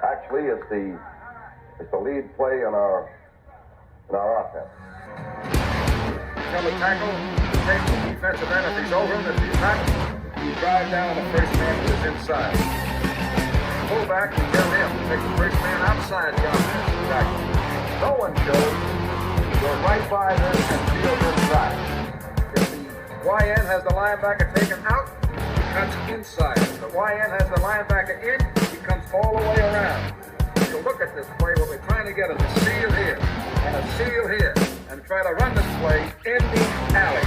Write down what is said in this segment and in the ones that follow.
Actually, it's the lead play in our offense. Double tackle, take the defensive end if he's over him. If he's not, you drive down the first man who is inside. Pull back and tell him to take the first man outside the offensive tackle. No one shows. Go right by them and field inside. If the YN has the linebacker taken out, he cuts inside. If the YN has the linebacker in, he comes all the way around. So look at this play. What we're trying to get is a seal here and a seal here, and try to run this play in the alley.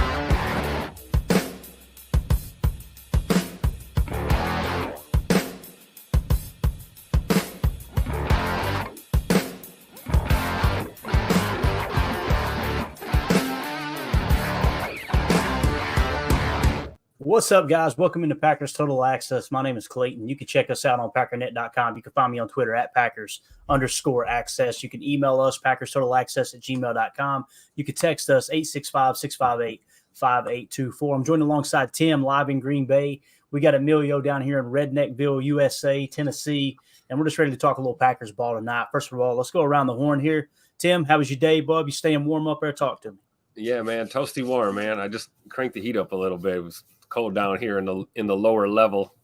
What's up, guys? Welcome into Packers Total Access. My name is Clayton. You can check us out on packernet.com. You can find me on Twitter at Packers_access. You can email us, PackersTotalAccess@gmail.com. You can text us, 865-658-5824. I'm joined alongside Tim live in Green Bay. We got Emilio down here in Redneckville, USA, Tennessee, and we're just ready to talk a little Packers ball tonight. First of all, let's go around the horn here. Tim, how was your day, bub? You staying warm up there? Talk to me. Yeah, man, toasty warm, man. I just cranked the heat up a little bit. It was cold down here in the lower level,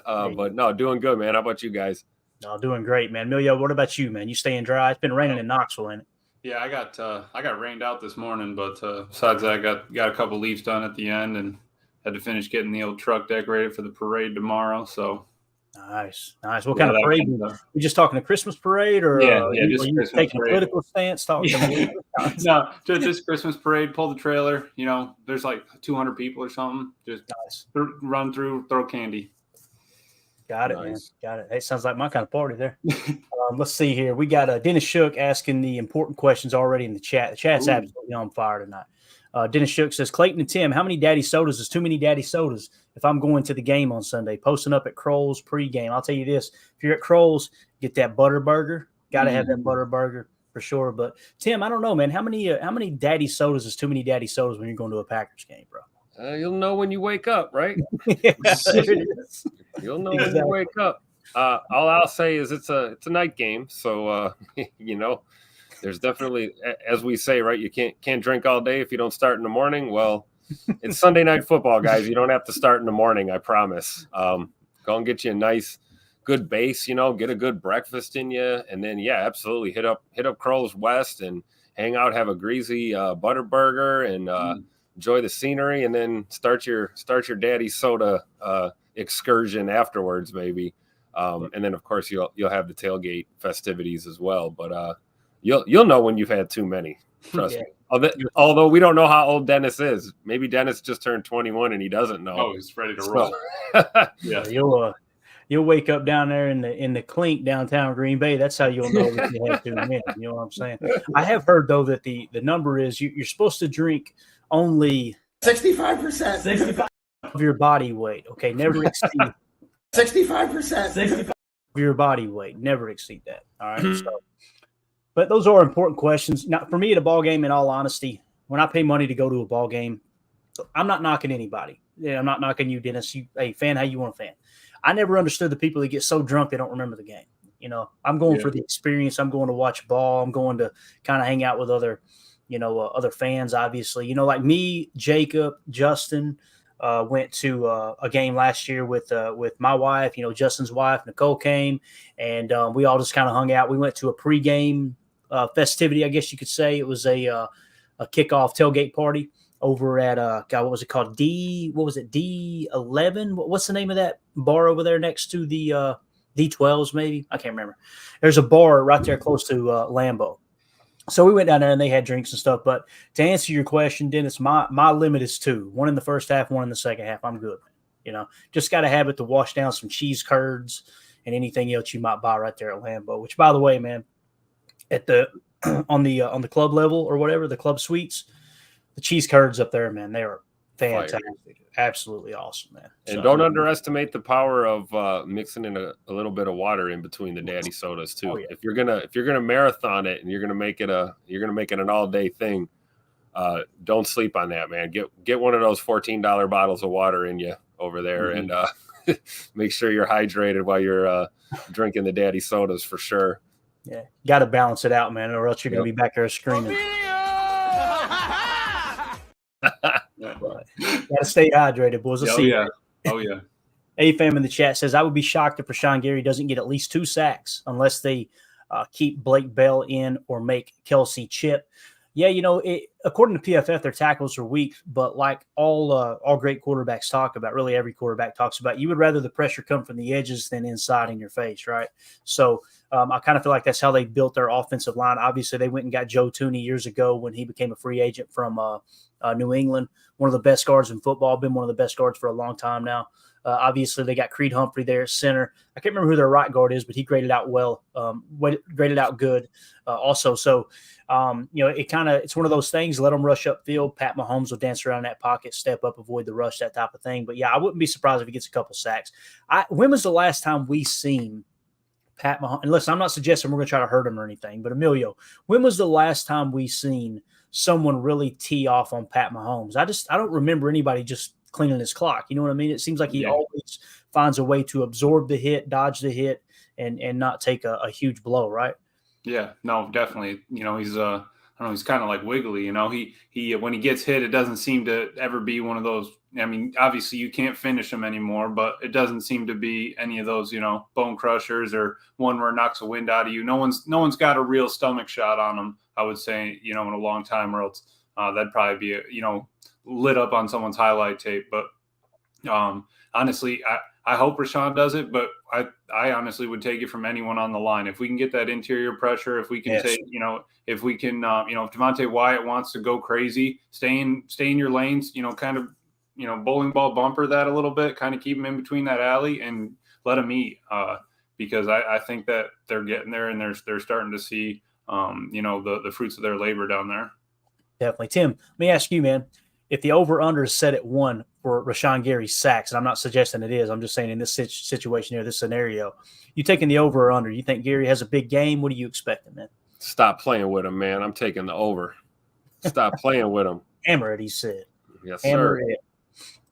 but no, doing good, man. How about you guys? No, doing great, man. Emilio, what about you, man? You staying dry? It's been raining in Knoxville, ain't it? Yeah, I got rained out this morning, but besides that, I got a couple leaves done at the end, and had to finish getting the old truck decorated for the parade tomorrow. So nice. What kind of parade? We just talking a Christmas parade, or just you Christmas taking parade. a political stance? No, just Christmas parade. Pull the trailer. You know, there's like 200 people or something. Just run through, throw candy. Got it, nice. Man. Got it. Hey, sounds like my kind of party there. Let's see here. We got Dennis Shook asking the important questions already in the chat. The chat's absolutely on fire tonight. Dennis Shook says, Clayton and Tim, how many daddy sodas is too many daddy sodas if I'm going to the game on Sunday? Posting up at Kroll's pregame. I'll tell you this. If you're at Kroll's, get that butter burger. Got to have that butter burger for sure. But, Tim, I don't know, man. How many daddy sodas is too many daddy sodas when you're going to a Packers game, bro? You'll know when you wake up, right? Yeah, it is. You'll know when you wake up. All I'll say is it's a night game. So, you know, there's definitely, as we say, right, you can't drink all day if you don't start in the morning. Well, it's Sunday Night Football, guys. You don't have to start in the morning, I promise. Go and get you a nice, good base, you know, get a good breakfast in you. And then, yeah, absolutely hit up Kroll's West and hang out, have a greasy butter burger and enjoy the scenery, and then start your daddy soda excursion afterwards, maybe. And then, of course, you'll have the tailgate festivities as well. But you'll know when you've had too many. Trust me. Although we don't know how old Dennis is. Maybe Dennis just turned 21 and he doesn't know. Oh, he's ready to roll. Yeah, you'll wake up down there in the clink downtown Green Bay. That's how you'll know if you have too many. You know what I'm saying? I have heard though that the number is you're supposed to drink only 65% of your body weight. Okay, never exceed 65% of your body weight. Never exceed that. All right. So, but those are important questions. Now, for me at a ball game, in all honesty, when I pay money to go to a ball game, I'm not knocking anybody. Yeah, I'm not knocking you, Dennis. Hey, fan, how you want a fan? I never understood the people that get so drunk they don't remember the game. You know, I'm going for the experience. I'm going to watch ball. I'm going to kind of hang out with other fans, obviously. You know, like me, Jacob, Justin went to a game last year with my wife. You know, Justin's wife, Nicole, came, and we all just kind of hung out. We went to a pregame festivity, I guess you could say. It was a kickoff tailgate party over at what was it called? D11? What's the name of that bar over there next to the D12s? Maybe I can't remember. There's a bar right there close to Lambeau. So we went down there and they had drinks and stuff. But to answer your question, Dennis, my limit is 2. 1 in the first half, 1 in the second half. I'm good. You know, just got to have it to wash down some cheese curds and anything else you might buy right there at Lambeau. Which, by the way, man, at the on the club level or whatever, the club suites, the cheese curds up there, man, they are fantastic. Fire. Absolutely awesome, man. And don't underestimate the power of mixing in a little bit of water in between the daddy sodas too. Oh, yeah. If you're gonna marathon it and you're gonna make it an all day thing, don't sleep on that, man. Get one of those $14 bottles of water in you over there, and make sure you're hydrated while you're drinking the daddy sodas for sure. Yeah, got to balance it out, man, or else you're going to be back there screaming. Got to stay hydrated, boys. Let's see. Oh, yeah. AFAM in the chat says, I would be shocked if Rashawn Gary doesn't get at least 2 sacks unless they keep Blake Bell in or make Kelsey chip. Yeah, according to PFF, their tackles are weak, but like all great quarterbacks talk about, really every quarterback talks about, you would rather the pressure come from the edges than inside in your face, right? So I kind of feel like that's how they built their offensive line. Obviously, they went and got Joe Tooney years ago when he became a free agent from New England, one of the best guards in football, been one of the best guards for a long time now. Obviously, they got Creed Humphrey there at center. I can't remember who their right guard is, but he graded out well, graded out good also. So, it's one of those things. Let them rush upfield. Pat Mahomes will dance around that pocket, step up, avoid the rush, that type of thing. But, yeah, I wouldn't be surprised if he gets a couple sacks. When was the last time we seen Pat Mahomes? And listen, I'm not suggesting we're going to try to hurt him or anything, but Emilio, when was the last time we seen someone really tee off on Pat Mahomes? I don't remember anybody just cleaning his clock. You know what I mean? It seems like he always finds a way to absorb the hit, dodge the hit, and not take a huge blow, right? Yeah, no, definitely. He's he's kind of like wiggly. He when he gets hit, it doesn't seem to ever be one of those. I mean, obviously you can't finish him anymore, but it doesn't seem to be any of those, bone crushers or one where it knocks the wind out of you. No one's got a real stomach shot on him, I would say, in a long time, or else that'd probably be lit up on someone's highlight tape. But honestly, I hope Rashawn does it, but I honestly would take it from anyone on the line. If we can get that interior pressure, if we can if Devontae Wyatt wants to go crazy, stay in your lanes, kind of, bowling ball bumper that a little bit, kind of keep him in between that alley and let him eat. Because I think that they're getting there and they're starting to see, the fruits of their labor down there. Definitely. Tim, let me ask you, man, if the over-under is set at 1 for Rashawn Gary's sacks, and I'm not suggesting it is, I'm just saying in this situation here, this scenario, you taking the over or under? You think Gary has a big game? What are you expecting, man? Stop playing with him, man. I'm taking the over. Stop playing with him. Hammer it, he said. Yes, Hammer sir. it.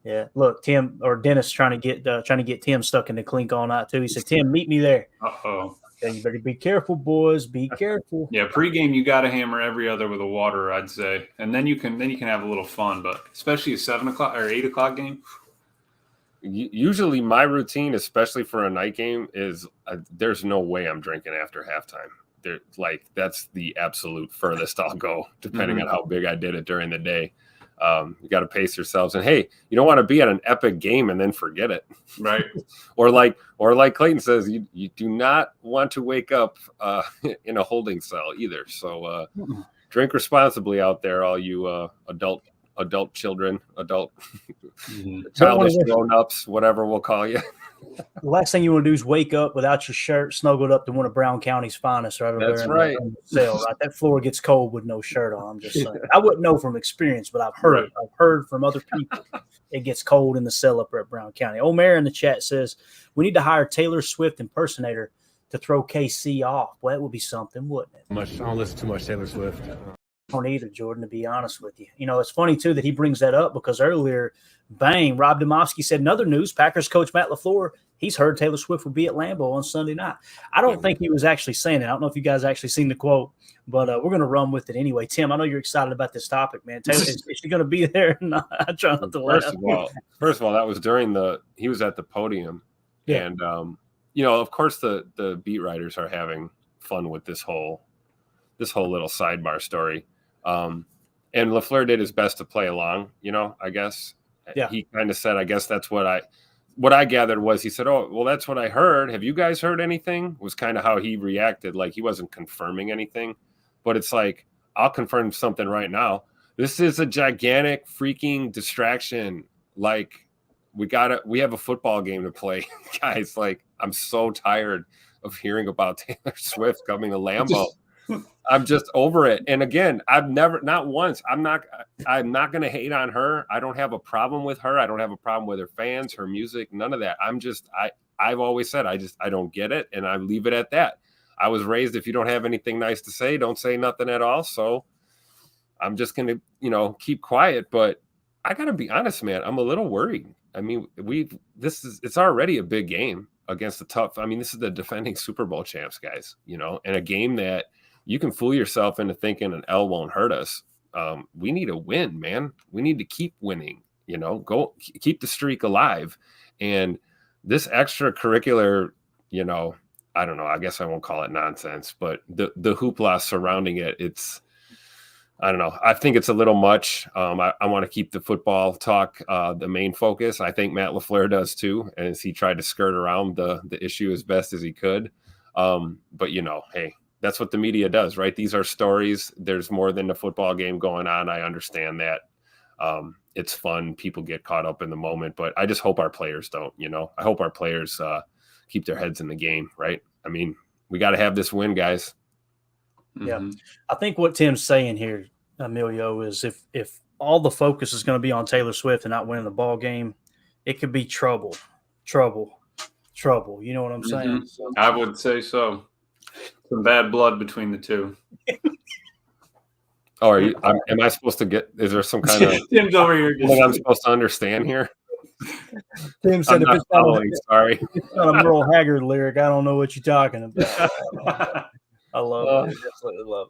Yeah, look, Tim or Dennis trying to get Tim stuck in the clink all night too. He said, "Tim, meet me there." Uh-oh. Yeah, you better be careful, boys. Be careful. Yeah, pregame you got to hammer every other with a water, I'd say, and then you can have a little fun. But especially a 7 o'clock or 8 o'clock game. Usually, my routine, especially for a night game, is there's no way I'm drinking after halftime. That's the absolute furthest I'll go, depending on how big I did it during the day. You got to pace yourselves, and hey, you don't want to be at an epic game and then forget it, right? or like Clayton says, you do not want to wake up in a holding cell either. So drink responsibly out there, all you adult children, childish grown-ups, whatever we'll call you. The last thing you want to do is wake up without your shirt snuggled up to one of Brown County's finest right over That's there. Right. In the cell, right. That floor gets cold with no shirt on. I'm just saying. I wouldn't know from experience, but I've heard from other people it gets cold in the cell up at Brown County. Omer in the chat says we need to hire Taylor Swift impersonator to throw KC off. Well, that would be something, wouldn't it? I don't listen too much Taylor Swift. Don't either, Jordan, to be honest with you. It's funny, too, that he brings that up because earlier, Rob Domofsky said in other news, Packers coach Matt LaFleur, he's heard Taylor Swift will be at Lambeau on Sunday night. I don't think he was actually saying it. I don't know if you guys actually seen the quote, but we're going to run with it anyway. Tim, I know you're excited about this topic, man. Taylor, is she going to be there? No, I try not to laugh. First of all, that was he was at the podium. Yeah. And, of course, the beat writers are having fun with this whole little sidebar story. And LaFleur did his best to play along, I guess. Yeah. He kind of said, I guess that's what I gathered was he said, oh, well, that's what I heard. Have you guys heard anything? Was kind of how he reacted. Like he wasn't confirming anything, but it's like, I'll confirm something right now. This is a gigantic freaking distraction. Like we have a football game to play, guys. Like I'm so tired of hearing about Taylor Swift coming to Lambeau. I'm just over it. And again, not once, I'm not going to hate on her. I don't have a problem with her. I don't have a problem with her fans, her music, none of that. I've always said, I don't get it. And I leave it at that. I was raised, if you don't have anything nice to say, don't say nothing at all. So I'm just going to, keep quiet, but I got to be honest, man, I'm a little worried I mean, it's already a big game against the tough. I mean, this is the defending Super Bowl champs, guys, and a game that you can fool yourself into thinking an L won't hurt us. We need a win, man. We need to keep winning, go keep the streak alive. And this extracurricular, I don't know, I guess I won't call it nonsense, but the hoopla surrounding it, I don't know. I think it's a little much. I want to keep the football talk the main focus. I think Matt LaFleur does too, as he tried to skirt around the issue as best as he could. But hey, that's what the media does, right? These are stories. There's more than a football game going on. I understand that. It's fun. People get caught up in the moment, but I just hope our players don't. I hope our players keep their heads in the game, right? I mean, we got to have this win, guys. Yeah, I think what Tim's saying here, Emilio, is if all the focus is going to be on Taylor Swift and not winning the ball game, it could be trouble. You know what I'm saying? So, I would say so. Some bad blood between the two. Oh, am I supposed to get? Is there some kind of Tim's over here? I'm supposed to understand here? Tim said, if it's not a Merle Haggard lyric, I don't know what you're talking about. I love it. Absolutely love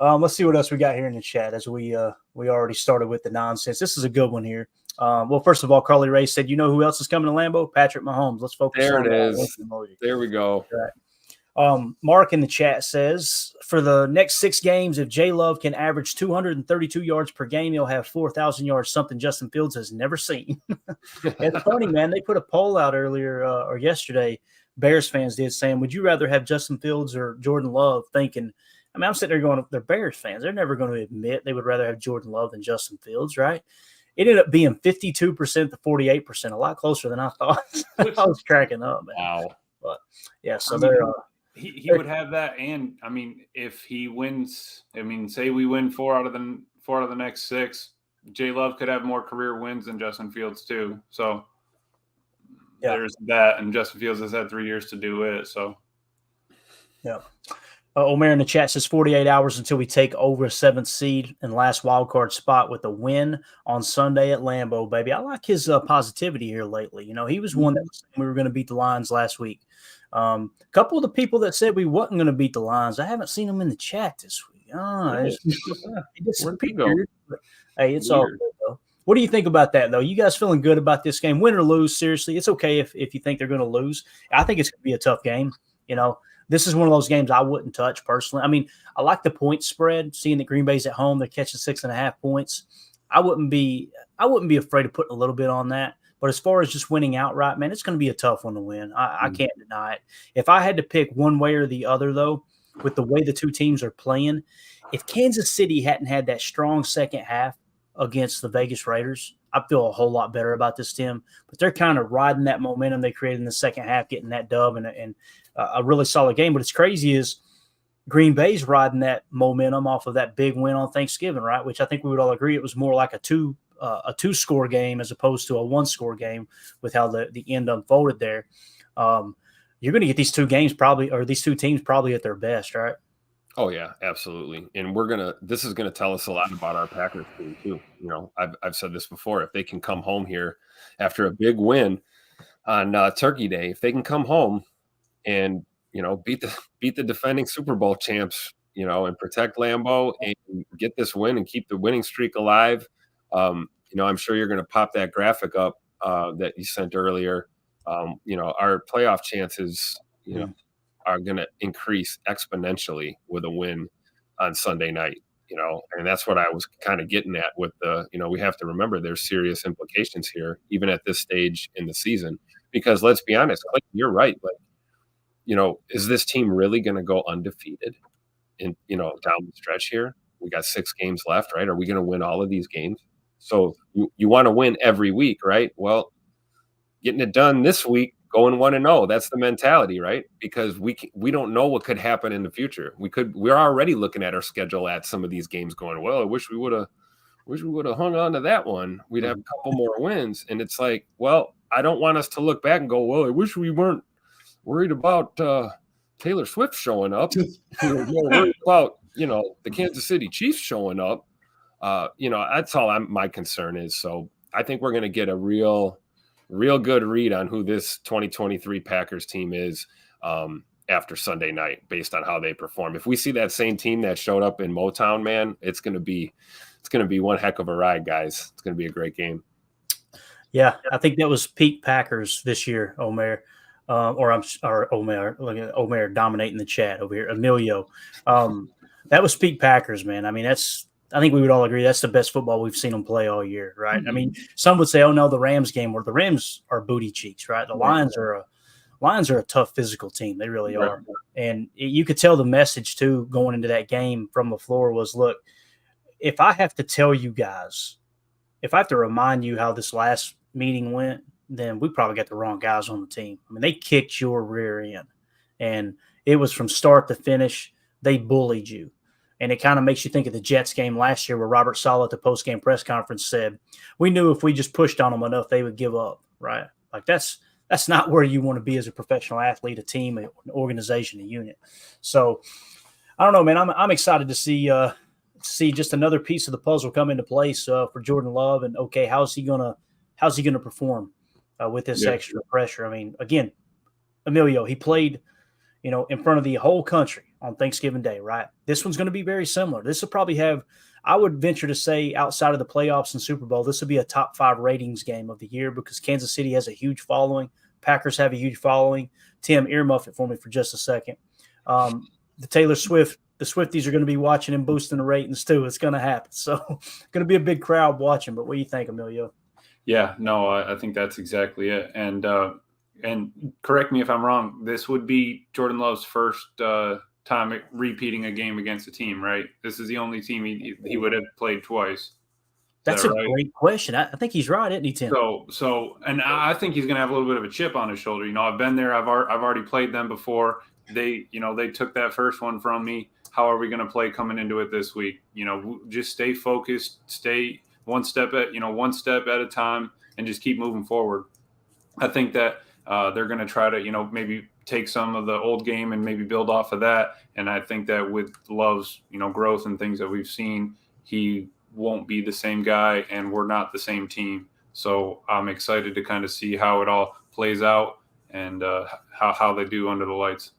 it. Let's see what else we got here in the chat as we already started with the nonsense. This is a good one here. Well, first of all, Carly Ray said, who else is coming to Lambeau? Patrick Mahomes. Let's focus on that. There it is. There we go. Right. Mark in the chat says, for the next 6 games, if J Love can average 232 yards per game, he'll have 4,000 yards, something Justin Fields has never seen. It's funny, man. They put a poll out earlier or yesterday. Bears fans did, saying, would you rather have Justin Fields or Jordan Love? Thinking, I'm sitting there going, they're Bears fans. They're never going to admit they would rather have Jordan Love than Justin Fields, right? It ended up being 52% to 48%, a lot closer than I thought. I was cracking up, man. Wow. But yeah, so he would have that, and I mean, if he wins, say we win 4 out of the next 6, J Love could have more career wins than Justin Fields too. So. Yeah. There's that, and Justin Fields has had 3 years to do it. So, yeah. Omer in the chat says 48 hours until we take over a 7th seed and last wild card spot with a win on Sunday at Lambeau, baby. I like his positivity here lately. He was one that was saying we were going to beat the Lions last week. A couple of the people that said we wasn't going to beat the Lions, I haven't seen them in the chat this week. Where'd he go? Hey, it's all good, though. What do you think about that, though? You guys feeling good about this game? Win or lose, seriously, it's okay if you think they're going to lose. I think it's going to be a tough game. This is one of those games I wouldn't touch personally. I mean, I like the point spread, seeing that Green Bay's at home, they're catching 6.5 points. I wouldn't be afraid of putting a little bit on that. But as far as just winning outright, man, it's going to be a tough one to win. I can't deny it. If I had to pick one way or the other, though, with the way the two teams are playing, if Kansas City hadn't had that strong second half against the Vegas Raiders, I feel a whole lot better about this, Tim. But they're kind of riding that momentum they created in the second half, getting that dub and a really solid game. But it's crazy is Green Bay's riding that momentum off of that big win on Thanksgiving, right? Which I think we would all agree it was more like a two-score game as opposed to a one-score game with how the end unfolded there. You're going to get these two teams probably at their best, right? Oh yeah, absolutely. And this is gonna tell us a lot about our Packers team too. I've said this before. If they can come home here after a big win on Turkey Day, if they can come home and beat the defending Super Bowl champs, and protect Lambeau and get this win and keep the winning streak alive, I'm sure you're gonna pop that graphic up that you sent earlier. Our playoff chances, are going to increase exponentially with a win on Sunday night, and that's what I was kind of getting at with we have to remember there's serious implications here, even at this stage in the season, because let's be honest, you're right. Is this team really going to go undefeated in, down the stretch here? We got 6 games left, right? Are we going to win all of these games? So you want to win every week, right? Well, getting it done this week, going 1-0. That's the mentality, right? Because we don't know what could happen in the future. We're already looking at our schedule at some of these games, going, well, I wish we would have hung on to that one. We'd have a couple more wins. And it's like, well, I don't want us to look back and go, well, I wish we weren't worried about Taylor Swift showing up. We're worried about the Kansas City Chiefs showing up. That's all my concern is. So I think we're going to get a real real good read on who this 2023 Packers team is after Sunday night, based on how they perform. If we see that same team that showed up in Motown, man, it's going to be one heck of a ride, guys. It's going to be a great game. Yeah, I think that was peak Packers this year, Omer. Omer. Look at Omer dominating the chat over here. Emilio. That was peak Packers, man. I mean, I think we would all agree that's the best football we've seen them play all year, right? I mean, some would say, oh no, the Rams game, where the Rams are booty cheeks, right? The Lions are a tough physical team. They really are. And you could tell the message too going into that game from the floor was, look, if I have to tell you guys, if I have to remind you how this last meeting went, then we probably got the wrong guys on the team. I mean, they kicked your rear end, and it was from start to finish. They bullied you. And it kind of makes you think of the Jets game last year where Robert Saleh at the post-game press conference said, we knew if we just pushed on them enough, they would give up, right? Like that's not where you want to be as a professional athlete, a team, an organization, a unit. So I don't know, man. I'm excited to see just another piece of the puzzle come into place for Jordan Love. And okay, how's he gonna perform with this extra pressure? I mean, again, Emilio, he played, in front of the whole country on Thanksgiving Day, right? This one's going to be very similar. This will probably have, I would venture to say, outside of the playoffs and Super Bowl, this will be a top 5 ratings game of the year because Kansas City has a huge following. Packers have a huge following. Tim, earmuff it for me for just a second. The Taylor Swift, the Swifties are going to be watching and boosting the ratings too. It's going to happen. So going to be a big crowd watching. But what do you think, Emilio? Yeah, no, I think that's exactly it. And correct me if I'm wrong, this would be Jordan Love's first time repeating a game against a team, right? This is the only team he would have played twice. That's a great question. I think he's right, isn't he, Tim? So, and I think he's going to have a little bit of a chip on his shoulder. I've been there. I've already played them before. They took that first one from me. How are we going to play coming into it this week? Just stay focused, stay one step at a time, and just keep moving forward. I think that they're going to try to, maybe take some of the old game and maybe build off of that. And I think that with Love's, growth and things that we've seen, he won't be the same guy and we're not the same team. So I'm excited to kind of see how it all plays out and how they do under the lights.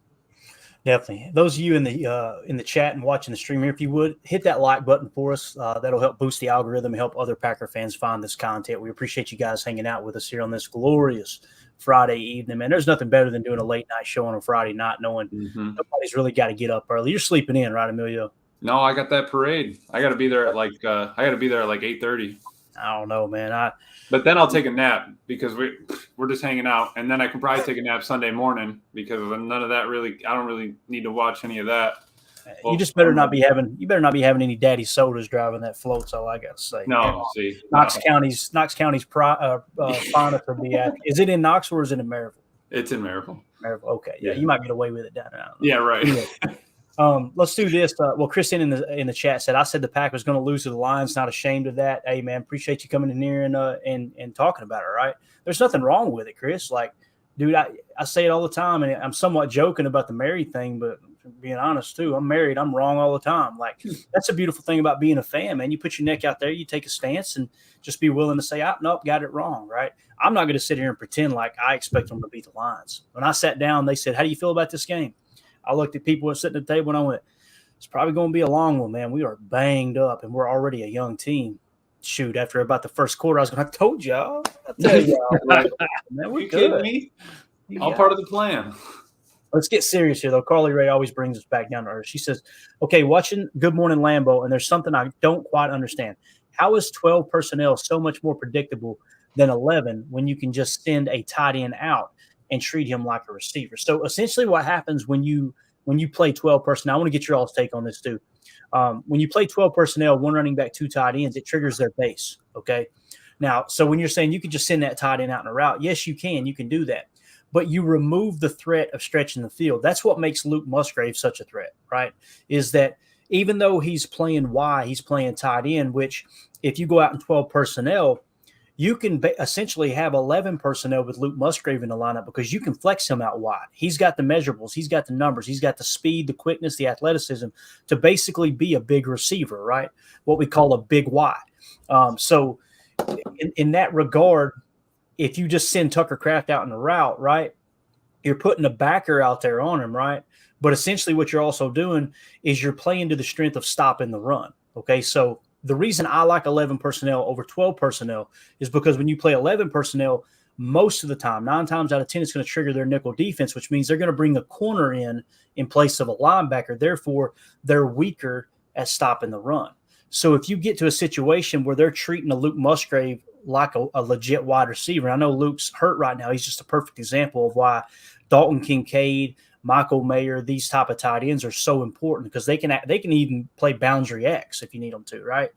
Definitely. Those of you in the chat and watching the stream here, if you would hit that like button for us, that'll help boost the algorithm and help other Packer fans find this content. We appreciate you guys hanging out with us here on this glorious Friday evening, man. There's nothing better than doing a late night show on a Friday night, knowing nobody's really got to get up early. You're sleeping in, right, Emilio? No, I got that parade. I got to be there at like 8:30. I don't know, man. But then I'll take a nap because we're just hanging out, and then I can probably take a nap Sunday morning because none of that really. I don't really need to watch any of that. You just better not be having. You better not be having any daddy sodas driving that float. That's all I got to say. No, see, Knox County's finest would be at. Is it in Knox or is it in Maryville? It's in Maryville. Maryville. Okay, yeah, you might get away with it down there. Yeah, right. Let's do this. Well, Kristen in the chat said, I said the Packers going to lose to the Lions. Not ashamed of that. Hey, man, appreciate you coming in here and talking about it, right? There's nothing wrong with it, Chris. Like, dude, I say it all the time, and I'm somewhat joking about the married thing, but being honest, too, I'm married. I'm wrong all the time. Like, that's a beautiful thing about being a fan, man. You put your neck out there, you take a stance, and just be willing to say, nope, got it wrong, right? I'm not going to sit here and pretend like I expect them to beat the Lions. When I sat down, they said, how do you feel about this game? I looked at people sitting at the table, and I went, it's probably going to be a long one, man. We are banged up, and we're already a young team. Shoot, after about the first quarter, I was going, I told y'all. I tell y'all. Man, we're good. Me? All part of the plan. Let's get serious here, though. Carly Ray always brings us back down to earth. She says, okay, watching Good Morning Lambeau, and there's something I don't quite understand. How is 12 personnel so much more predictable than 11 when you can just send a tight end out and treat him like a receiver? So essentially what happens when you play 12 personnel, I want to get your all's take on this too. When you play 12 personnel, one running back, two tight ends, it triggers their base. Okay. Now, so when you're saying you could just send that tight end out in a route, yes, you can do that, but you remove the threat of stretching the field. That's what makes Luke Musgrave such a threat, right? Is that even though he's playing Y, he's playing tight end, which if you go out in 12 personnel, you can essentially have 11 personnel with Luke Musgrave in the lineup because you can flex him out wide. He's got the measurables. He's got the numbers. He's got the speed, the quickness, the athleticism to basically be a big receiver, right? What we call a big Y. So in that regard, if you just send Tucker Kraft out in a route, right, you're putting a backer out there on him, right? But essentially what you're also doing is you're playing to the strength of stopping the run. Okay, so the reason I like 11 personnel over 12 personnel is because when you play 11 personnel, most of the time, 9 times out of 10, it's going to trigger their nickel defense, which means they're going to bring a corner in place of a linebacker. Therefore, they're weaker at stopping the run. So if you get to a situation where they're treating a Luke Musgrave like a legit wide receiver, I know Luke's hurt right now. He's just a perfect example of why Dalton Kincaid, Michael Mayer, these type of tight ends are so important, because they can even play boundary X if you need them to, right?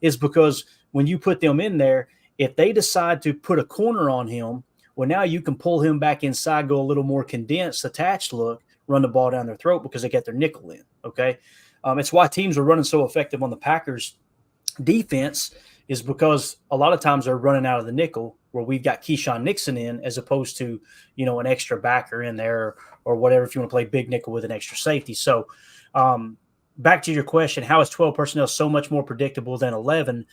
Is because when you put them in there, if they decide to put a corner on him, well, now you can pull him back inside, go a little more condensed, attached look, run the ball down their throat because they get their nickel in, okay? It's why teams are running so effective on the Packers defense, is because a lot of times they're running out of the nickel where we've got Keyshawn Nixon in, as opposed to, an extra backer in there or whatever, if you want to play big nickel with an extra safety. So back to your question, how is 12 personnel so much more predictable than 11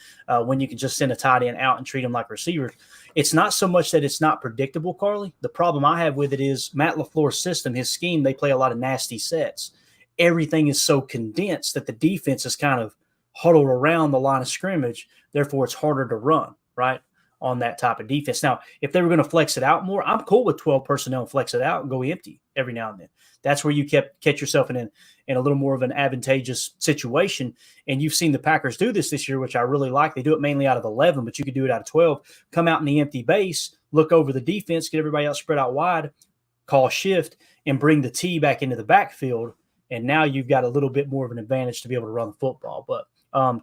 when you can just send a tight end out and treat them like receivers? It's not so much that it's not predictable, Carly. The problem I have with it is Matt LaFleur's system, his scheme, they play a lot of nasty sets. Everything is so condensed that the defense is kind of huddled around the line of scrimmage. Therefore, it's harder to run, right, on that type of defense. Now, if they were going to flex it out more, I'm cool with 12 personnel and flex it out and go empty every now and then. That's where you catch yourself in a little more of an advantageous situation. And you've seen the Packers do this year, which I really like. They do it mainly out of 11, but you could do it out of 12. Come out in the empty base, look over the defense, get everybody else spread out wide, call shift, and bring the T back into the backfield. And now you've got a little bit more of an advantage to be able to run the football. But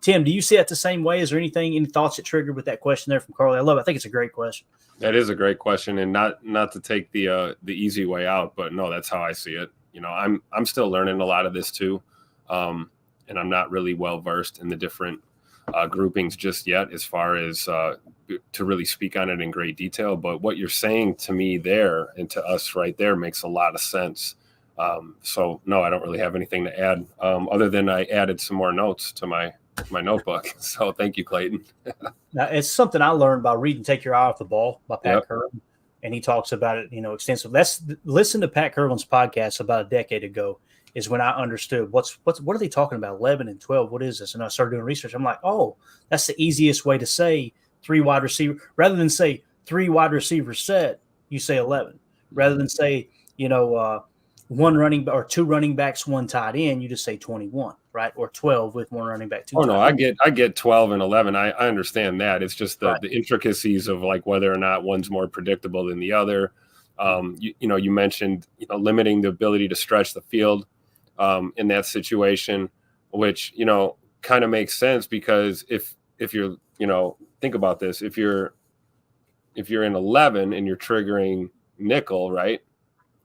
Tim, do you see it the same way? Is there any thoughts that triggered with that question there from Carly? I love it. I think it's a great question. That is a great question, and not to take the easy way out, but no, that's how I see it. I'm still learning a lot of this too, and I'm not really well versed in the different groupings just yet, as far as to really speak on it in great detail. But what you're saying to me there and to us right there makes a lot of sense. So no, I don't really have anything to add, other than I added some more notes to my notebook. So thank you, Clayton. Now, it's something I learned by reading "Take Your Eye Off the Ball" by Pat Kirwan, and he talks about it, extensively. Listen to Pat Kirwan's podcast about a decade ago is when I understood what are they talking about, 11 and 12? What is this? And I started doing research. I'm like, oh, that's the easiest way to say 3 wide receiver. Rather than say 3 wide receiver set, you say 11. Rather than say, 1 running or 2 running backs, 1 tight end, you just say 21, right? Or 12 with 1 running back, 2. Oh no, I get 12 and 11. I understand that. It's just the intricacies of like whether or not one's more predictable than the other. You mentioned limiting the ability to stretch the field in that situation, which kind of makes sense, because if you're think about this, if you're in 11 and you're triggering nickel, right?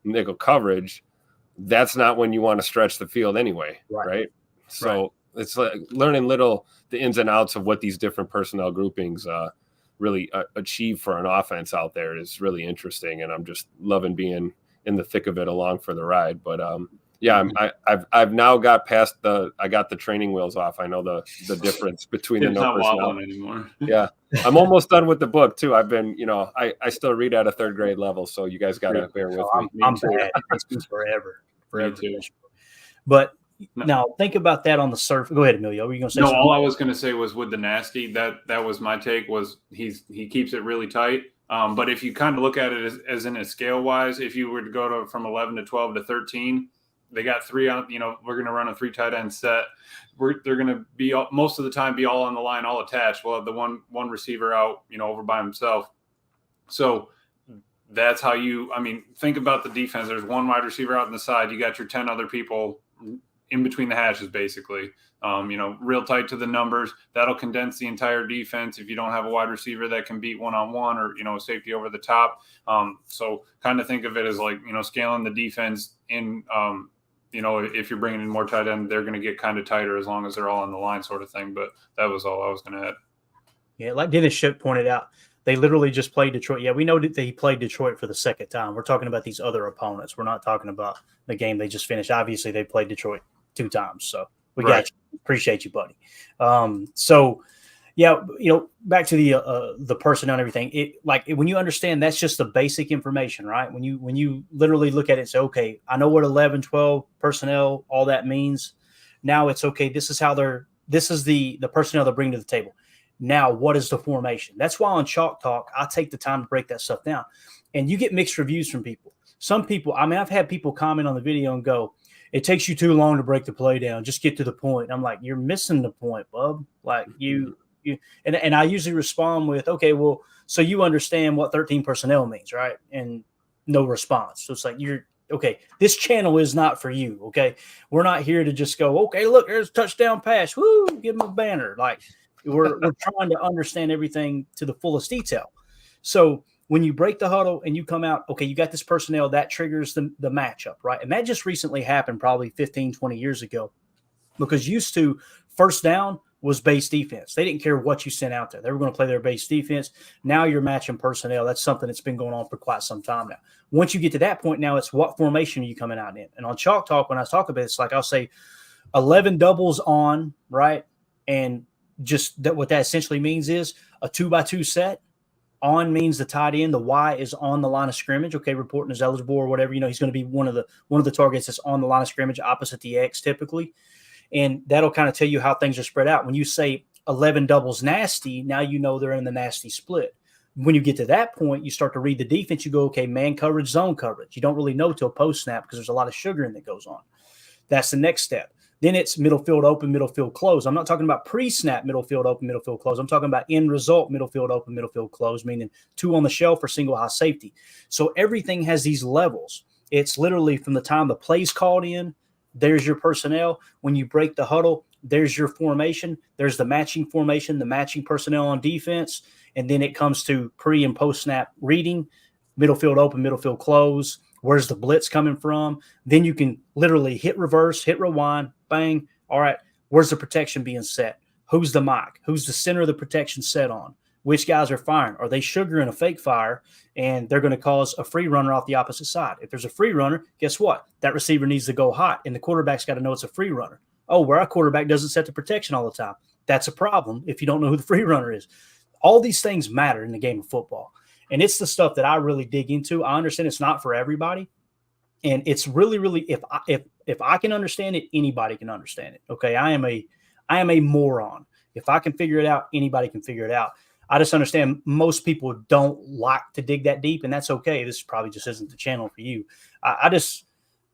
Nickel coverage, that's not when you want to stretch the field anyway, right? So it's like learning the ins and outs of what these different personnel groupings really achieve for an offense out there is really interesting, and I'm just loving being in the thick of it along for the ride. But I've now got past I got the training wheels off. I know the difference between the no personnel anymore. Yeah, I'm almost done with the book too. I've been, I still read at a 3rd grade level, so you guys got to bear with me. I'm bad. It's been forever. But now think about that on the surface. Go ahead, Emilio. Were you going to say something? All I was going to say was with the nasty, that was my take, was he keeps it really tight. But if you kind of look at it as in a scale wise, if you were to go from 11 to 12 to 13, they got 3 on, we're going to run a 3 tight end set. They're going to be most of the time be all on the line, all attached. We'll have the one receiver out, over by himself. So that's how think about the defense. There's 1 wide receiver out on the side. You got your 10 other people in between the hashes, basically. Real tight to the numbers. That'll condense the entire defense if you don't have a wide receiver that can beat one-on-one or, a safety over the top. So kind of think of it as like, scaling the defense in, if you're bringing in more tight end, they're going to get kind of tighter as long as they're all on the line, sort of thing. But that was all I was going to add. Yeah, like Dennis Shook pointed out, they literally just played Detroit. Yeah, we know that he played Detroit for the 2nd time. We're talking about these other opponents. We're not talking about the game they just finished. Obviously, they played Detroit 2 times. So we got you. Appreciate you, buddy. Yeah, back to the personnel and everything. When you understand that's just the basic information, right? When you literally look at it and say, okay, I know what 11, 12 personnel, all that means. Now it's okay. This is the personnel they bring to the table. Now, what is the formation? That's why on Chalk Talk, I take the time to break that stuff down. And you get mixed reviews from people. Some people, I've had people comment on the video and go, it takes you too long to break the play down. Just get to the point. And I'm like, you're missing the point, bub. Like and I usually respond with, okay, well, so you understand what 13 personnel means, right? And no response. So it's like, okay, this channel is not for you. Okay. We're not here to just go, okay, look, there's a touchdown pass. Woo, give them a banner. Like we're trying to understand everything to the fullest detail. So when you break the huddle and you come out, okay, you got this personnel that triggers the matchup, right? And that just recently happened probably 15, 20 years ago, because used to first down was base defense. They didn't care what you sent out there. They were going to play their base defense. Now you're matching personnel. That's something that's been going on for quite some time now. Once you get to that point, now it's what formation are you coming out in? And on Chalk Talk, when I talk about it, it's like I'll say 11 doubles on, right? And just what that essentially means is a 2x2 set. On means the tight end. The Y is on the line of scrimmage. Okay, reporting is eligible or whatever. He's going to be one of the targets that's on the line of scrimmage, opposite the X typically. And that'll kind of tell you how things are spread out. When you say 11 doubles nasty, now you know they're in the nasty split. When you get to that point, you start to read the defense. You go, okay, man coverage, zone coverage. You don't really know till post snap because there's a lot of sugaring that goes on. That's the next step. Then it's middle field open, middle field close. I'm not talking about pre-snap middle field open, middle field close. I'm talking about end result middle field open, middle field close, meaning 2 on the shelf or single high safety. So everything has these levels. It's literally from the time the play's called in, there's your personnel. When you break the huddle, there's your formation. There's the matching formation, the matching personnel on defense. And then it comes to pre and post snap reading, middle field open, middle field close. Where's the blitz coming from? Then you can literally hit reverse, hit rewind, bang. All right, where's the protection being set? Who's the mic? Who's the center of the protection set on? Which guys are firing? Are they sugaring a fake fire and they're going to cause a free runner off the opposite side? If there's a free runner, guess what? That receiver needs to go hot, and the quarterback's got to know it's a free runner. Oh, where our quarterback doesn't set the protection all the time. That's a problem if you don't know who the free runner is. All these things matter in the game of football. And it's the stuff that I really dig into. I understand it's not for everybody. And it's really, really, if I can understand it, anybody can understand it. Okay. I am a moron. If I can figure it out, anybody can figure it out. I just understand most people don't like to dig that deep, and that's okay. This probably just isn't the channel for you.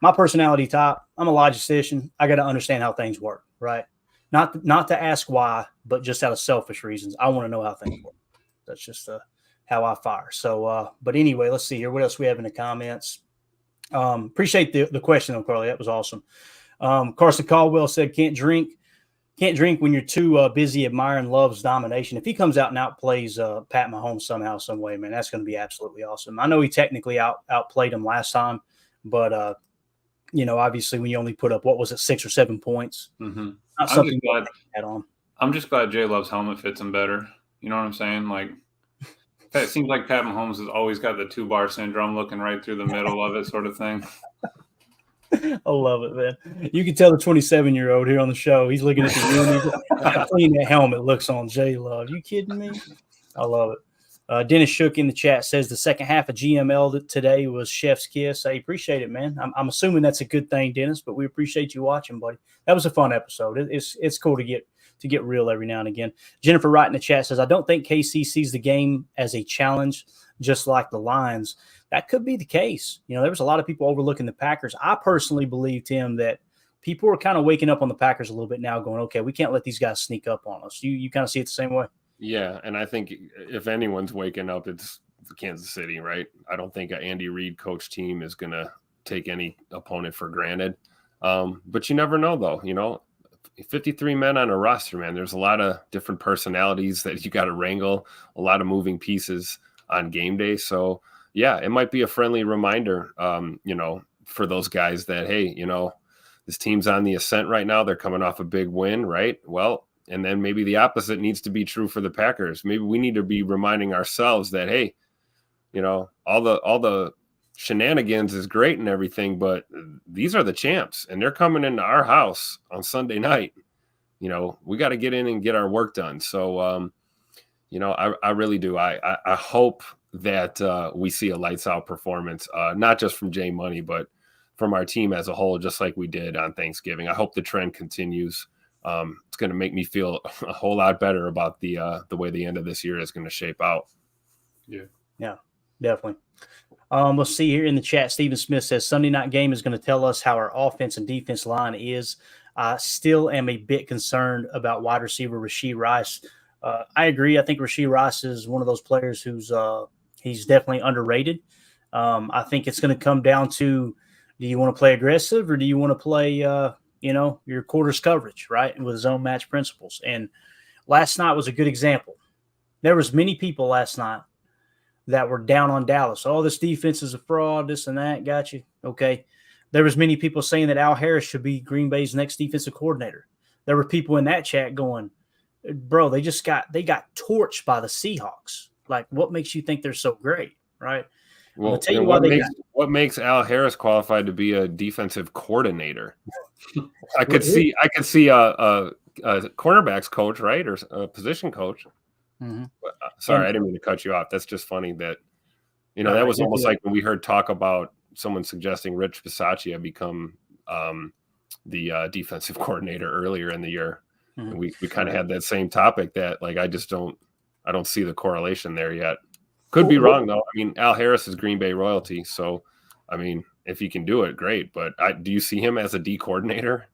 My personality type, I'm a logistician. I got to understand how things work, right? Not to ask why, but just out of selfish reasons. I want to know how things work. That's just how I fire. So, but anyway, let's see here. What else we have in the comments? Appreciate the question, though, Carly. That was awesome. Carson Caldwell said, can't drink when you're too busy admiring Love's domination. If he comes out and outplays Pat Mahomes somehow, some way, man, that's going to be absolutely awesome. I know he technically outplayed him last time, but obviously when you only put up, what was it, 6 or 7 points? Mm-hmm. Not something to add on. I'm just glad J Love's helmet fits him better. You know what I'm saying? Like, it seems like Pat Mahomes has always got the 2-bar syndrome, looking right through the middle of it, sort of thing. I love it, man. You can tell the 27-year-old here on the show. He's looking at the how clean that helmet looks on J Love. You kidding me? I love it. Dennis Shook in the chat says the second half of GML today was Chef's Kiss. I appreciate it, man. I'm assuming that's a good thing, Dennis, but we appreciate you watching, buddy. That was a fun episode. It's cool to get real every now and again. Jennifer Wright in the chat says, I don't think KC sees the game as a challenge, just like the Lions. That could be the case. There was a lot of people overlooking the Packers. I personally believe, Tim, that people are kind of waking up on the Packers a little bit now, going, okay, we can't let these guys sneak up on us. You kind of see it the same way? Yeah, and I think if anyone's waking up, it's Kansas City, right? I don't think an Andy Reid coach team is going to take any opponent for granted. But you never know, though. 53 men on a roster, man. There's a lot of different personalities that you got to wrangle, a lot of moving pieces on game day. So, yeah, it might be a friendly reminder, for those guys that, hey, this team's on the ascent right now. They're coming off a big win, right? Well, and then maybe the opposite needs to be true for the Packers. Maybe we need to be reminding ourselves that, hey, all the shenanigans is great and everything, but these are the champs, and they're coming into our house on Sunday night. we got to get in and get our work done. So, I really do. I hope that we see a lights out performance, not just from Jay Money, but from our team as a whole, just like we did on Thanksgiving. I hope the trend continues. It's going to make me feel a whole lot better about the way the end of this year is going to shape out. Yeah, definitely. Let's see here in the chat. Stephen Smith says Sunday night game is going to tell us how our offense and defense line is. I still am a bit concerned about wide receiver Rashee Rice. I agree. I think Rashee Rice is one of those players who's he's definitely underrated. I think it's going to come down to, do you want to play aggressive or do you want to play, your quarters coverage, right, with zone match principles? And last night was a good example. There was many people last night that were down on Dallas. Oh, this defense is a fraud, this and that. Got you. Okay. There was many people saying that Al Harris should be Green Bay's next defensive coordinator. There were people in that chat going, bro, they got torched by the Seahawks. Like, what makes you think they're so great, right? Well, tell you what makes Al Harris qualified to be a defensive coordinator? I could see a cornerbacks coach, right, or a position coach. Mm-hmm. But, sorry, I didn't mean to cut you off. That's just funny that that was almost like when we heard talk about someone suggesting Rich Bisaccia become the defensive coordinator earlier in the year. Mm-hmm. We kind of had that same topic that, like, I don't see the correlation there yet. Could be wrong though. I mean, Al Harris is Green Bay royalty, so I mean, if he can do it, great. But do you see him as a D coordinator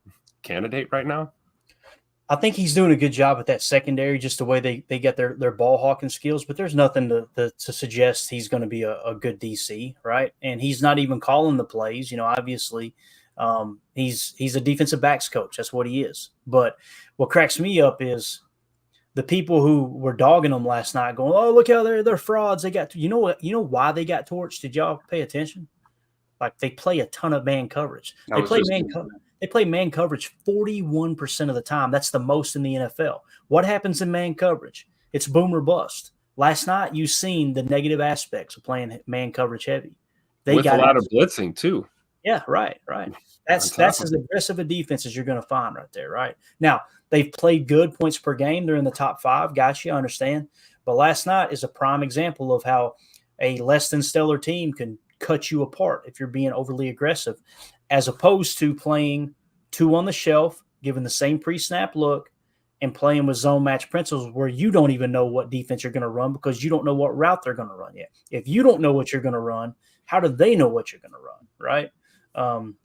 candidate right now? I think he's doing a good job at that secondary, just the way they get their ball hawking skills. But there's nothing to suggest he's going to be a good DC, right? And he's not even calling the plays. Obviously, he's a defensive backs coach. That's what he is. But what cracks me up is the people who were dogging them last night, going, "Oh, look how they're frauds." They got, what? You know why they got torched? Did y'all pay attention? Like, they play a ton of man coverage. They play man coverage 41% of the time. That's the most in the NFL. What happens in man coverage? It's boom or bust. Last night, you've seen the negative aspects of playing man coverage heavy. With a lot of blitzing too. Yeah, right. That's as aggressive a defense as you're going to find right there, right? Now, they've played good points per game. They're in the top 5. Got you, I understand. But last night is a prime example of how a less than stellar team can cut you apart if you're being overly aggressive, as opposed to playing 2 on the shelf, giving the same pre-snap look, and playing with zone match principles where you don't even know what defense you're going to run because you don't know what route they're going to run yet. If you don't know what you're going to run, how do they know what you're going to run, right?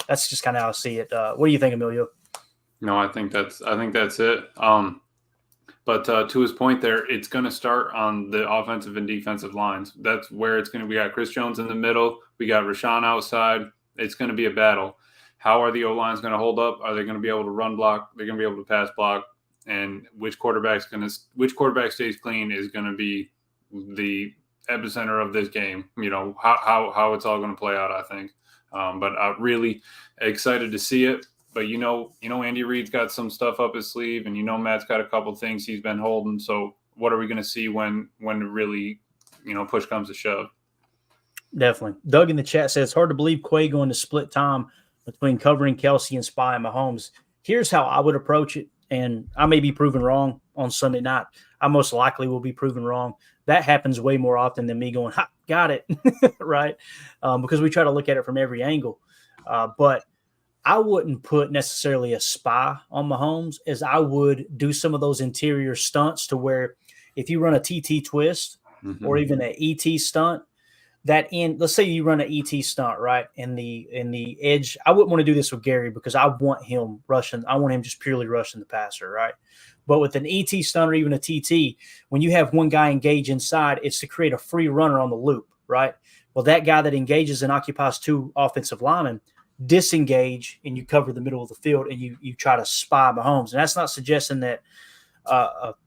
That's just kind of how I see it. What do you think, Emilio? No, I think that's it. But to his point there, it's going to start on the offensive and defensive lines. That's where it's going to be. We got Chris Jones in the middle. We got Rashawn outside. It's going to be a battle. How are the O-lines going to hold up? Are they going to be able to run block? They're going to be able to pass block. And which quarterback stays clean is going to be the epicenter of this game. How it's all going to play out, I think. But I'm really excited to see it. But Andy Reid's got some stuff up his sleeve, and Matt's got a couple things he's been holding. So what are we going to see when really, push comes to shove? Definitely. Doug in the chat says, it's hard to believe Quay going to split time between covering Kelsey and spying Mahomes. Here's how I would approach it, and I may be proven wrong on Sunday night. I most likely will be proven wrong. That happens way more often than me going, ha, got it, right? Because we try to look at it from every angle. But I wouldn't put necessarily a spy on Mahomes, as I would do some of those interior stunts to where if you run a TT twist or even an ET stunt, let's say you run an ET stunt, right? In the edge, I wouldn't want to do this with Gary because I want him rushing. I want him just purely rushing the passer, right? But with an ET stunt or even a TT, when you have one guy engage inside, it's to create a free runner on the loop, right? Well, that guy that engages and occupies 2 offensive linemen disengage, and you cover the middle of the field, and you try to spy Mahomes. And that's not suggesting that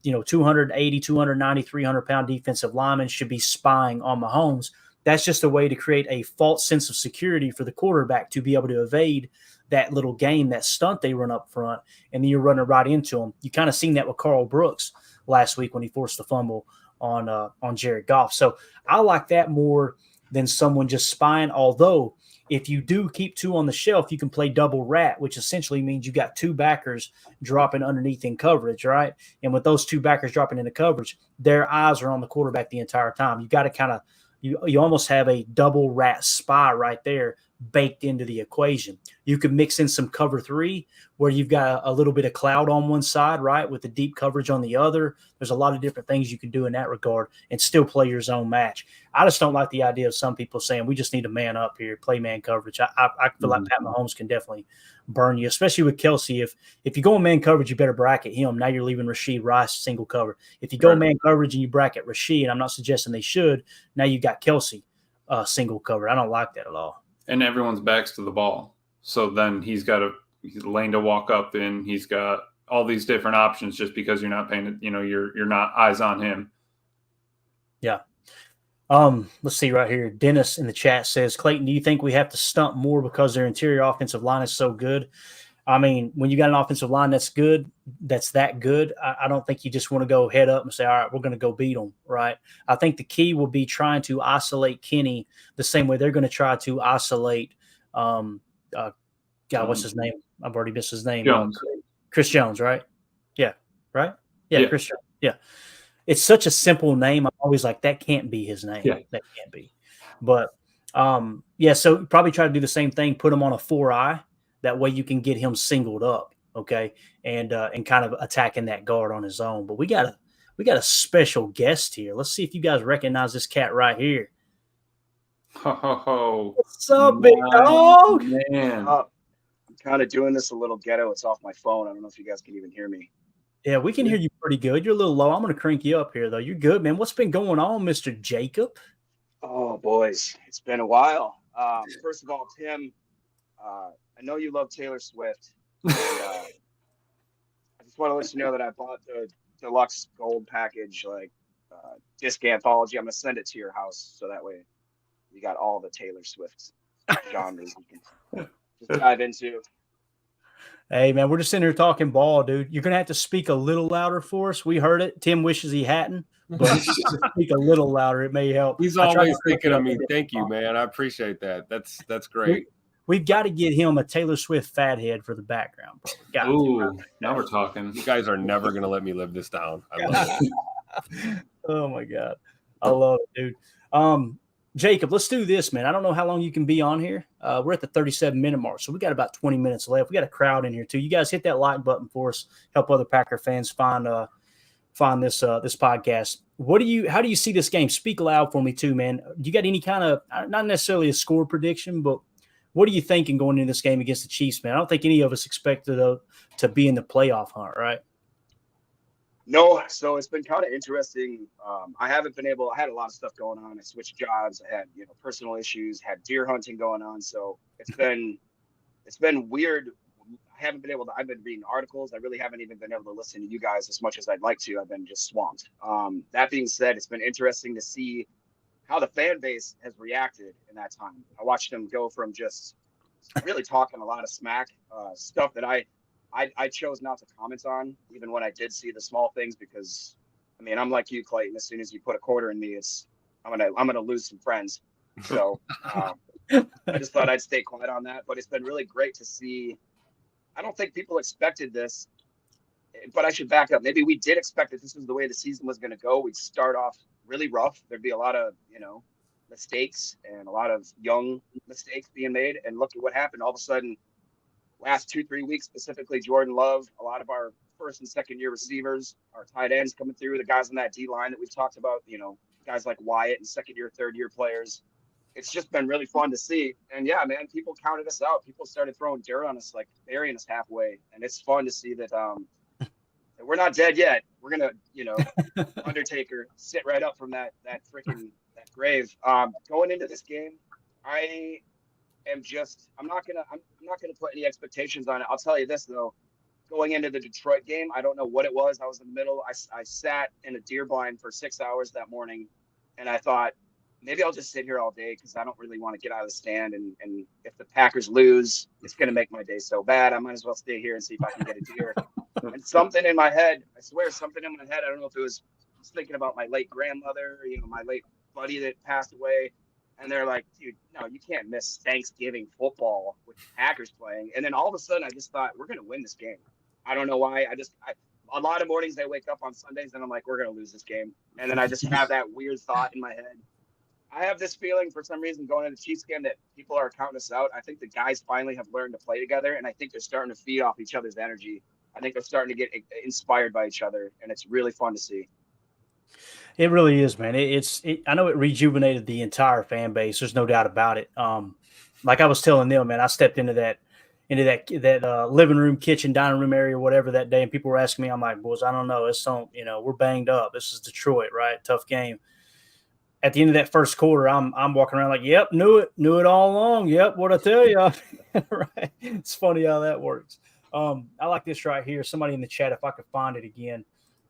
280, 290, 300-pound defensive linemen should be spying on Mahomes. That's just a way to create a false sense of security for the quarterback to be able to evade that little game, that stunt they run up front, and then you're running right into them. You kind of seen that with Carl Brooks last week when he forced the fumble on Jared Goff. So I like that more than someone just spying, although if you do keep 2 on the shelf, you can play double rat, which essentially means you got 2 backers dropping underneath in coverage, right? And with those 2 backers dropping into coverage, their eyes are on the quarterback the entire time. You got to kind of you almost have a double rat spy right there baked into the equation. You could mix in some cover 3 where you've got a little bit of cloud on one side, right, with the deep coverage on the other. There's a lot of different things you can do in that regard and still play your zone match. I just don't like the idea of some people saying we just need to man up here, play man coverage. I feel like Pat Mahomes can definitely burn you, especially with Kelsey. If you go in man coverage, you better bracket him. Now you're leaving Rashid Rice single cover. If you go man coverage and you bracket Rashid, and I'm not suggesting they should, now you got Kelsey single cover. I don't like that at all. And everyone's backs to the ball. So then he's got a lane to walk up in. He's got all these different options just because you're not paying, you're not eyes on him. Yeah. Let's see right here. Dennis in the chat says, Clayton, do you think we have to stump more because their interior offensive line is so good? I mean, when you got an offensive line that's good, that good, I don't think you just want to go head up and say, all right, we're going to go beat them, right? I think the key will be trying to isolate Kenny the same way they're going to try to isolate what's his name? I've already missed his name. Chris Jones, right? Yeah, right? Yeah, Chris Jones. Yeah. It's such a simple name. I'm always like, that can't be his name. Yeah. That can't be. But, so probably try to do the same thing, put him on a 4-eye. That way you can get him singled up, okay, and kind of attacking that guard on his own. But we got a special guest here. Let's see if you guys recognize this cat right here. Ho, ho, ho. What's up, big dog? Man. I'm kind of doing this a little ghetto. It's off my phone. I don't know if you guys can even hear me. Yeah, we can hear you pretty good. You're a little low. I'm going to crank you up here, though. You're good, man. What's been going on, Mr. Jacob? Oh, boys, it's been a while. First of all, Tim, I know you love Taylor Swift. And, I just want to let you know that I bought the deluxe gold package, disc anthology. I'm going to send it to your house so that way you got all the Taylor Swift genres you can just dive into. Hey, man, we're just sitting here talking ball, dude. You're going to have to speak a little louder for us. We heard it. Tim wishes he hadn't, but speak a little louder. It may help. He's always thinking of me. Thank you, man. I appreciate that. That's great. We've got to get him a Taylor Swift fathead for the background, bro. Ooh, now we're talking. You guys are never going to let me live this down. I love it. Oh, my God. I love it, dude. Jacob, let's do this, man. I don't know how long you can be on here. We're at the 37-minute mark, so we got about 20 minutes left. We got a crowd in here, too. You guys hit that like button for us. Help other Packer fans find this podcast. How do you see this game? Speak loud for me, too, man. Do you got any kind of, not necessarily a score prediction, but what are you thinking going into this game against the Chiefs, man? I don't think any of us expected to be in the playoff hunt, right? No, so it's been kind of interesting. I haven't been able. I had a lot of stuff going on. I switched jobs. I had personal issues. Had deer hunting going on. So it's been weird. I haven't been able to. I've been reading articles. I really haven't even been able to listen to you guys as much as I'd like to. I've been just swamped. That being said, it's been interesting to see how the fan base has reacted in that time. I watched them go from just really talking a lot of smack, stuff that I chose not to comment on, even when I did see the small things, because I mean, I'm like you, Clayton. As soon as you put a quarter in me, I'm gonna lose some friends. So I just thought I'd stay quiet on that. But it's been really great to see. I don't think people expected this, but I should back up. Maybe we did expect that this was the way the season was going to go. We'd start off really rough. There'd be a lot of mistakes and a lot of young mistakes being made. And look at what happened. All of a sudden, last 2-3 weeks, specifically Jordan Love, a lot of our first and second year receivers, our tight ends coming through, the guys on that D line that we've talked about, guys like Wyatt and second year, third year players. It's just been really fun to see. And yeah, man, people counted us out. People started throwing dirt on us, like burying us halfway. And it's fun to see that we're not dead yet. We're going to, Undertaker, sit right up from that grave. Going into this game, I'm not gonna put any expectations on it. I'll tell you this though, going into the Detroit game, I don't know what it was. I was in the middle. I sat in a deer blind for 6 hours that morning, and I thought maybe I'll just sit here all day because I don't really want to get out of the stand. And if the Packers lose, it's gonna make my day so bad. I might as well stay here and see if I can get a deer. And something in my head, I swear, something in my head. I don't know if it was thinking about my late grandmother, my late buddy that passed away. And they're like, dude, no, you can't miss Thanksgiving football with the Packers playing. And then all of a sudden, I just thought, we're going to win this game. I don't know why. A lot of mornings I wake up on Sundays and I'm like, we're going to lose this game. And then I just have that weird thought in my head. I have this feeling for some reason going into the Chiefs game that people are counting us out. I think the guys finally have learned to play together, and I think they're starting to feed off each other's energy. I think they're starting to get inspired by each other, and it's really fun to see. It really is, man. I know it rejuvenated the entire fan base. There's no doubt about it. Like I was telling them, man, I stepped into that living room, kitchen, dining room area, whatever that day, and people were asking me, I'm like, boys, I don't know. We're banged up. This is Detroit, right? Tough game. At the end of that first quarter, I'm walking around like, yep, knew it all along. Yep, what I tell you, right? It's funny how that works. I like this right here. Somebody in the chat, if I could find it again,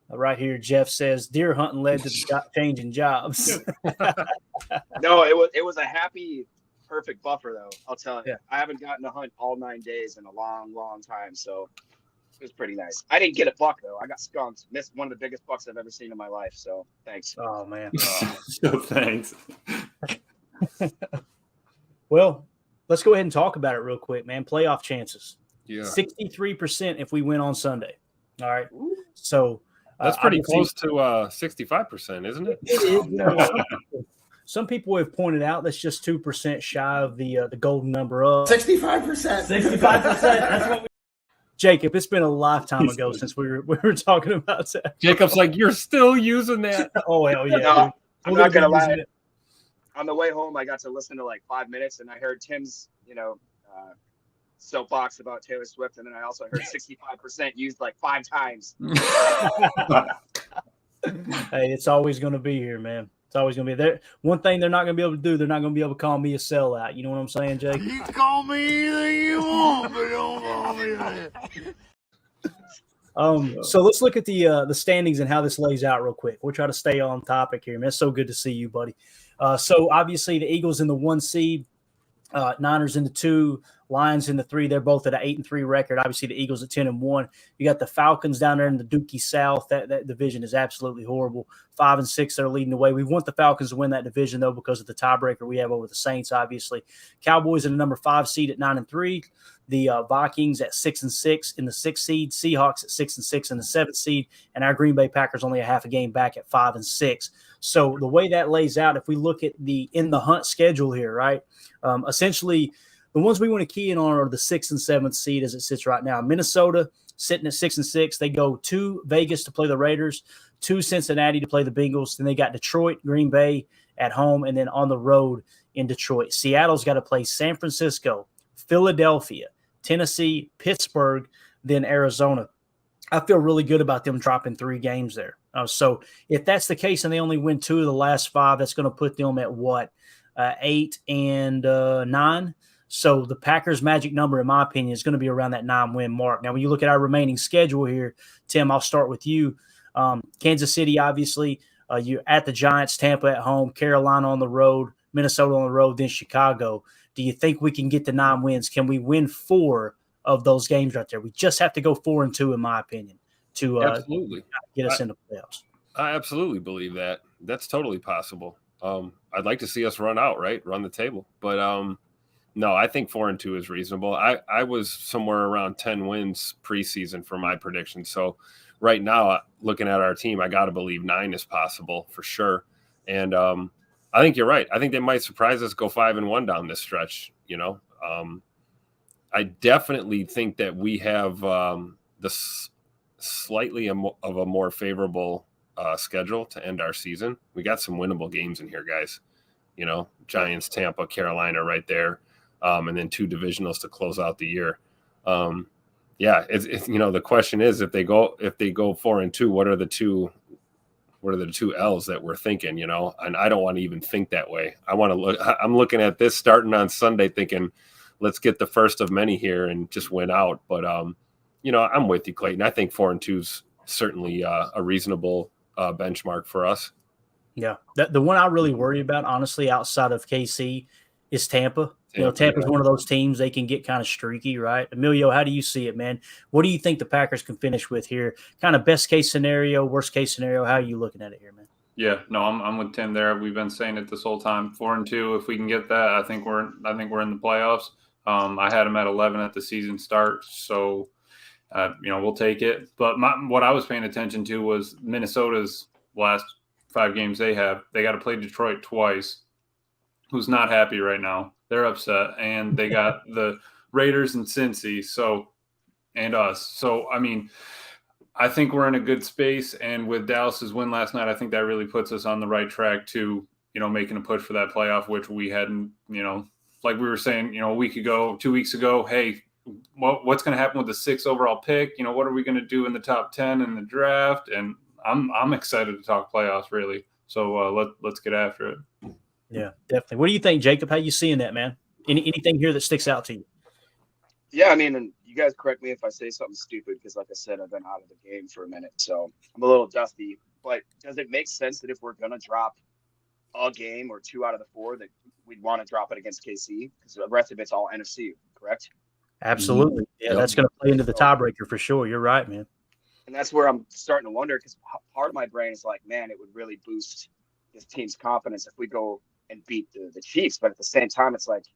right here, Jeff says deer hunting led to the changing jobs. No, it was a happy, perfect buffer though. I'll tell you, Yeah. I haven't gotten to hunt all 9 days in a long, long time, so it was pretty nice. I didn't get a buck though. I got skunked. Missed one of the biggest bucks I've ever seen in my life. So thanks. Oh man. So thanks. Well, let's go ahead and talk about it real quick, man. Playoff chances. Yeah. 63% if we win on Sunday. All right. So that's pretty close to 65%, isn't it? It is. Some people have pointed out that's just 2% shy of the golden number of 65%. 65%. That's what Jacob, it's been a lifetime ago since we were talking about that. Jacob's like, you're still using that. Oh hell yeah! No, I'm not gonna lie. It. On the way home, I got to listen to like 5 minutes, and I heard Tim's, soapbox about Taylor Swift, and then I also heard 65% used like 5 times. Hey, it's always going to be here, man. It's always going to be there. One thing they're not going to be able to do, they're not going to be able to call me a sellout. You know what I'm saying, Jake? You can call me anything you want, but don't call me that. So let's look at the standings and how this lays out real quick. We'll try to stay on topic here, man. It's so good to see you, buddy. So obviously the Eagles in the 1 seed, Niners in the 2, Lions in the 3. They're both at an 8-3 record. Obviously, the Eagles at 10-1. You got the Falcons down there in the Dookie South. That division is absolutely horrible. 5-6, they're leading the way. We want the Falcons to win that division though because of the tiebreaker we have over the Saints. Obviously, Cowboys in the number 5 seed at 9-3. The Vikings at 6-6 in the 6th seed. Seahawks at 6-6 in the 7th seed, and our Green Bay Packers only a half a game back at 5-6. So the way that lays out, if we look at the in the hunt schedule here, right? Essentially, the ones we want to key in on are the 6th and 7th seed as it sits right now. Minnesota sitting at 6-6. They go to Vegas to play the Raiders, to Cincinnati to play the Bengals. Then they got Detroit, Green Bay at home, and then on the road in Detroit. Seattle's got to play San Francisco, Philadelphia, Tennessee, Pittsburgh, then Arizona. I feel really good about them dropping 3 games there. So if that's the case and they only win 2 of the last 5, that's going to put them at what? 8-9. So the Packers' magic number, in my opinion, is going to be around that 9-win mark. Now, when you look at our remaining schedule here, Tim, I'll start with you. Kansas City, obviously, you're at the Giants, Tampa at home, Carolina on the road, Minnesota on the road, then Chicago. Do you think we can get to 9 wins? Can we win 4 of those games right there? We just have to go 4-2, in my opinion, to absolutely get us into playoffs. I absolutely believe that. That's totally possible. I'd like to see us run the table. But no, I think 4-2 is reasonable. I was somewhere around 10 wins preseason for my prediction. So right now, looking at our team, I got to believe 9 is possible for sure. And I think you're right. I think they might surprise us, go 5-1 down this stretch. I definitely think that we have slightly of a more favorable schedule to end our season. We got some winnable games in here, guys. Giants, Tampa, Carolina right there. And then 2 divisionals to close out the year. It's the question is if they go 4-2, what are the two L's that we're thinking, and I don't want to even think that way. I'm looking at this starting on Sunday thinking, let's get the first of many here and just win out. But, I'm with you, Clayton. I think 4-2 is certainly a reasonable benchmark for us. Yeah. The one I really worry about, honestly, outside of KC is Tampa. Tampa's one of those teams, they can get kind of streaky, right? Emilio, how do you see it, man? What do you think the Packers can finish with here? Kind of best case scenario, worst case scenario? How are you looking at it here, man? Yeah, no, I'm with Tim there. We've been saying it this whole time. 4-2. If we can get that, I think we're in the playoffs. I had them at 11 at the season start, so we'll take it. But what I was paying attention to was Minnesota's last 5 games they have. They got to play Detroit twice, who's not happy right now. They're upset, and they got the Raiders and Cincy, and us. So I mean, I think we're in a good space, and with Dallas's win last night, I think that really puts us on the right track to, making a push for that playoff, which we hadn't, like we were saying, a week ago, 2 weeks ago, hey, what's going to happen with the 6th overall pick? What are we going to do in the top 10 in the draft? And I'm excited to talk playoffs, really. So let's get after it. Yeah, definitely. What do you think, Jacob? How you seeing that, man? Anything here that sticks out to you? Yeah, I mean, and you guys correct me if I say something stupid because, like I said, I've been out of the game for a minute, so I'm a little dusty. But does it make sense that if we're going to drop a game or 2 out of the 4 that we'd want to drop it against KC? Because the rest of it's all NFC, correct? Absolutely. Yeah, that's going to play into the tiebreaker for sure. You're right, man. And that's where I'm starting to wonder, because part of my brain is like, man, it would really boost this team's confidence if we go and beat the Chiefs. But at the same time, it's like,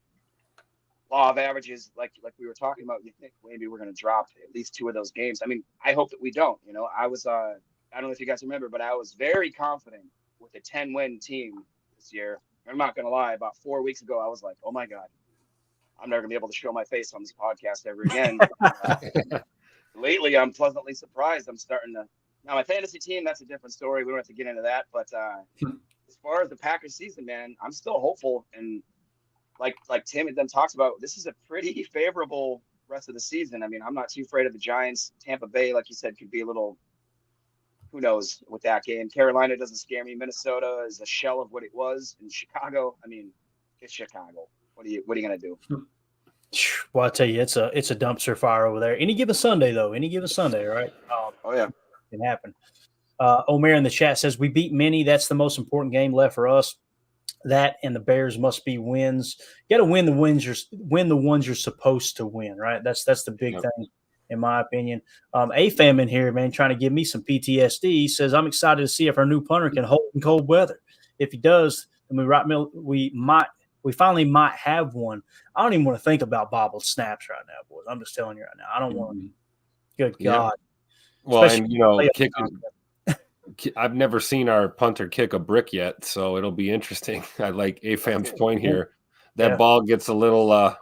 law of averages, like we were talking about, you think maybe we're going to drop at least 2 of those games. I mean, I hope that we don't. I was, I don't know if you guys remember, but I was very confident with a 10-win team this year. I'm not going to lie. About 4 weeks ago, I was like, oh my God, I'm never going to be able to show my face on this podcast ever again. Lately, I'm pleasantly surprised. I'm starting to. Now, my fantasy team, that's a different story. We don't have to get into that. But as far as the Packers season, man, I'm still hopeful. And like Tim and them talks about, this is a pretty favorable rest of the season. I mean, I'm not too afraid of the Giants. Tampa Bay, like you said, could be a little, who knows with that game. Carolina doesn't scare me. Minnesota is a shell of what it was. In Chicago, I mean, it's Chicago. What are you gonna do? Well, I tell you, it's a dumpster fire over there. Any given Sunday, though. Any given Sunday, right? Oh yeah, can happen. Omer in the chat says we beat many. That's the most important game left for us. That and the Bears must be wins. You got to win the ones you're supposed to win, right? That's the big thing, in my opinion. A-Fam in here, man, trying to give me some PTSD. He says, I'm excited to see if our new punter can hold in cold weather. If he does, then we finally might have one. I don't even want to think about bobbled snaps right now, boys. I'm just telling you right now. I don't want to. Good God. Well, and I've never seen our punter kick a brick yet, so it'll be interesting. I like A-Fam's point here. That ball gets a little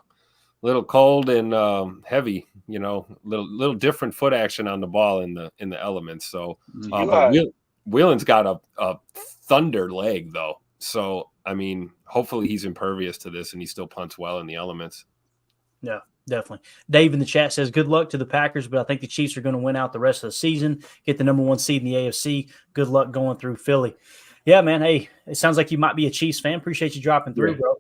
cold and heavy. Little different foot action on the ball in the elements. So, but Whelan's got a thunder leg though. So, I mean, hopefully he's impervious to this and he still punts well in the elements. Yeah, definitely. Dave in the chat says, good luck to the Packers, but I think the Chiefs are going to win out the rest of the season, get the number 1 seed in the AFC. Good luck going through Philly. Yeah, man. Hey, it sounds like you might be a Chiefs fan. Appreciate you dropping through, bro.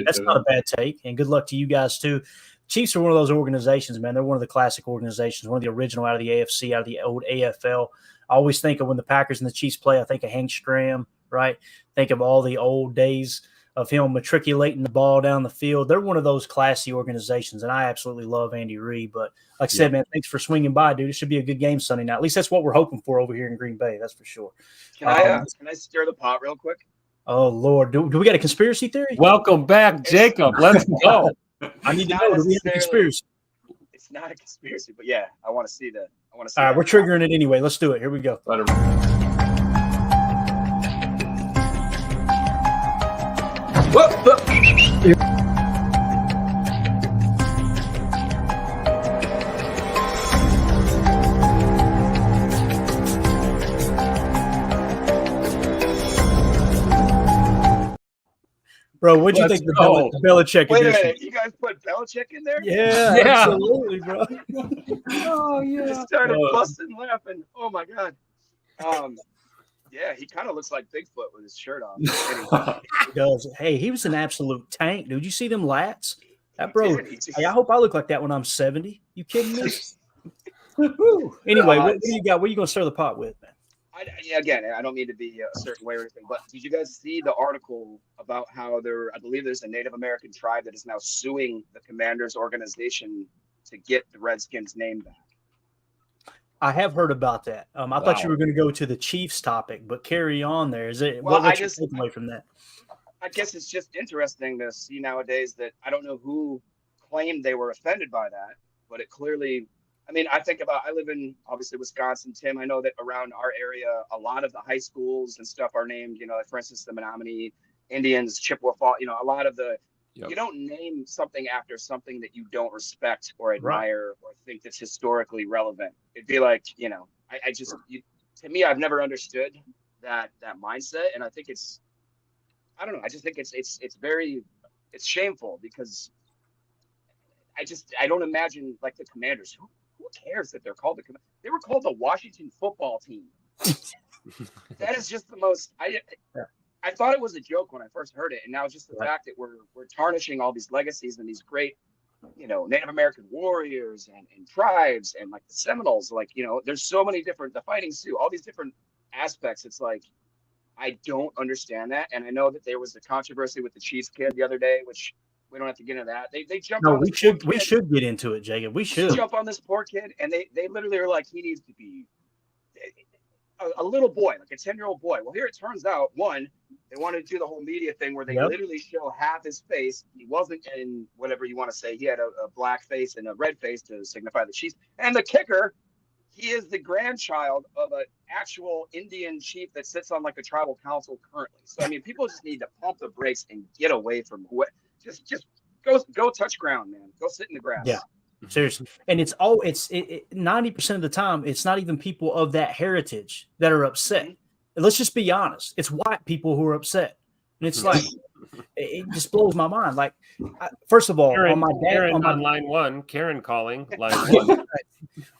That's not a bad take, and good luck to you guys, too. Chiefs are one of those organizations, man. They're one of the classic organizations, one of the original out of the AFC, out of the old AFL. I always think of when the Packers and the Chiefs play, I think of Hank Stram, right? Think of all the old days of him matriculating the ball down the field. They're one of those classy organizations, and I absolutely love Andy Reid. But like I said, man, thanks for swinging by, dude. It should be a good game Sunday night. At least that's what we're hoping for over here in Green Bay. That's for sure. Can I stir the pot real quick? Oh, Lord. Do we got a conspiracy theory? Welcome back, Jacob. Let's go. I need to know. Do we have a conspiracy? It's not a conspiracy, but yeah, I want to see that. All right, we're triggering it anyway. Let's do it. Here we go. Bro, what'd you think of the Belichick edition? Wait a minute, you guys put Belichick in there? Yeah, absolutely, bro. Oh, yeah. Just started busting laughing. Oh, my God. Yeah, he kind of looks like Bigfoot with his shirt on. He does. Hey, he was an absolute tank, dude. You see them lats? That bro. Hey, I hope I look like that when I'm 70. You kidding me? Anyway, what do you got? What are you going to stir the pot with, man? Again, I don't mean to be a certain way or anything, but did you guys see the article about how I believe there's a Native American tribe that is now suing the Commanders organization to get the Redskins name back? I have heard about that. I thought you Wow. were going to go to the Chiefs topic, but carry on there. Is it Well, what's your takeaway from that? I guess it's just interesting to see nowadays that I don't know who claimed they were offended by that, but it clearly, I mean, I live in obviously Wisconsin, Tim. I know that around our area, a lot of the high schools and stuff are named, like for instance, the Menominee Indians, Chippewa Falls, a lot of the, Yep. you don't name something after something that you don't respect or admire or think that's historically relevant. It'd be like, to me, I've never understood that mindset. And I think I don't know. I just think it's shameful because I don't imagine like the Commanders. Who cares that they're called they were called the Washington football team. That is just the most. I thought it was a joke when I first heard it, and now it's just the fact that we're tarnishing all these legacies and these great, Native American warriors and tribes and like the Seminoles. Like there's so many different the Fighting Sioux, all these different aspects. It's like. I don't understand that. And I know that there was a controversy with the Chiefs kid the other day, which we don't have to get into that. They jumped on this we should get into it, Jacob. We should jump on this poor kid. And they literally are like, he needs to be a little boy, like a 10-year-old boy. Well, here it turns out, one, they wanted to do the whole media thing where they literally show half his face. He wasn't in whatever you want to say. He had a black face and a red face to signify the Chiefs. And the kicker, he is the grandchild of an actual Indian chief that sits on like a tribal council currently. So I mean, people just need to pump the brakes and get away from just go touch ground, man. Go sit in the grass. Yeah, seriously. And it's 90% of the time, it's not even people of that heritage that are upset. Mm-hmm. Let's just be honest. It's white people who are upset, and it's like it just blows my mind. Like, first of all, Karen, on line one, Karen calling line one.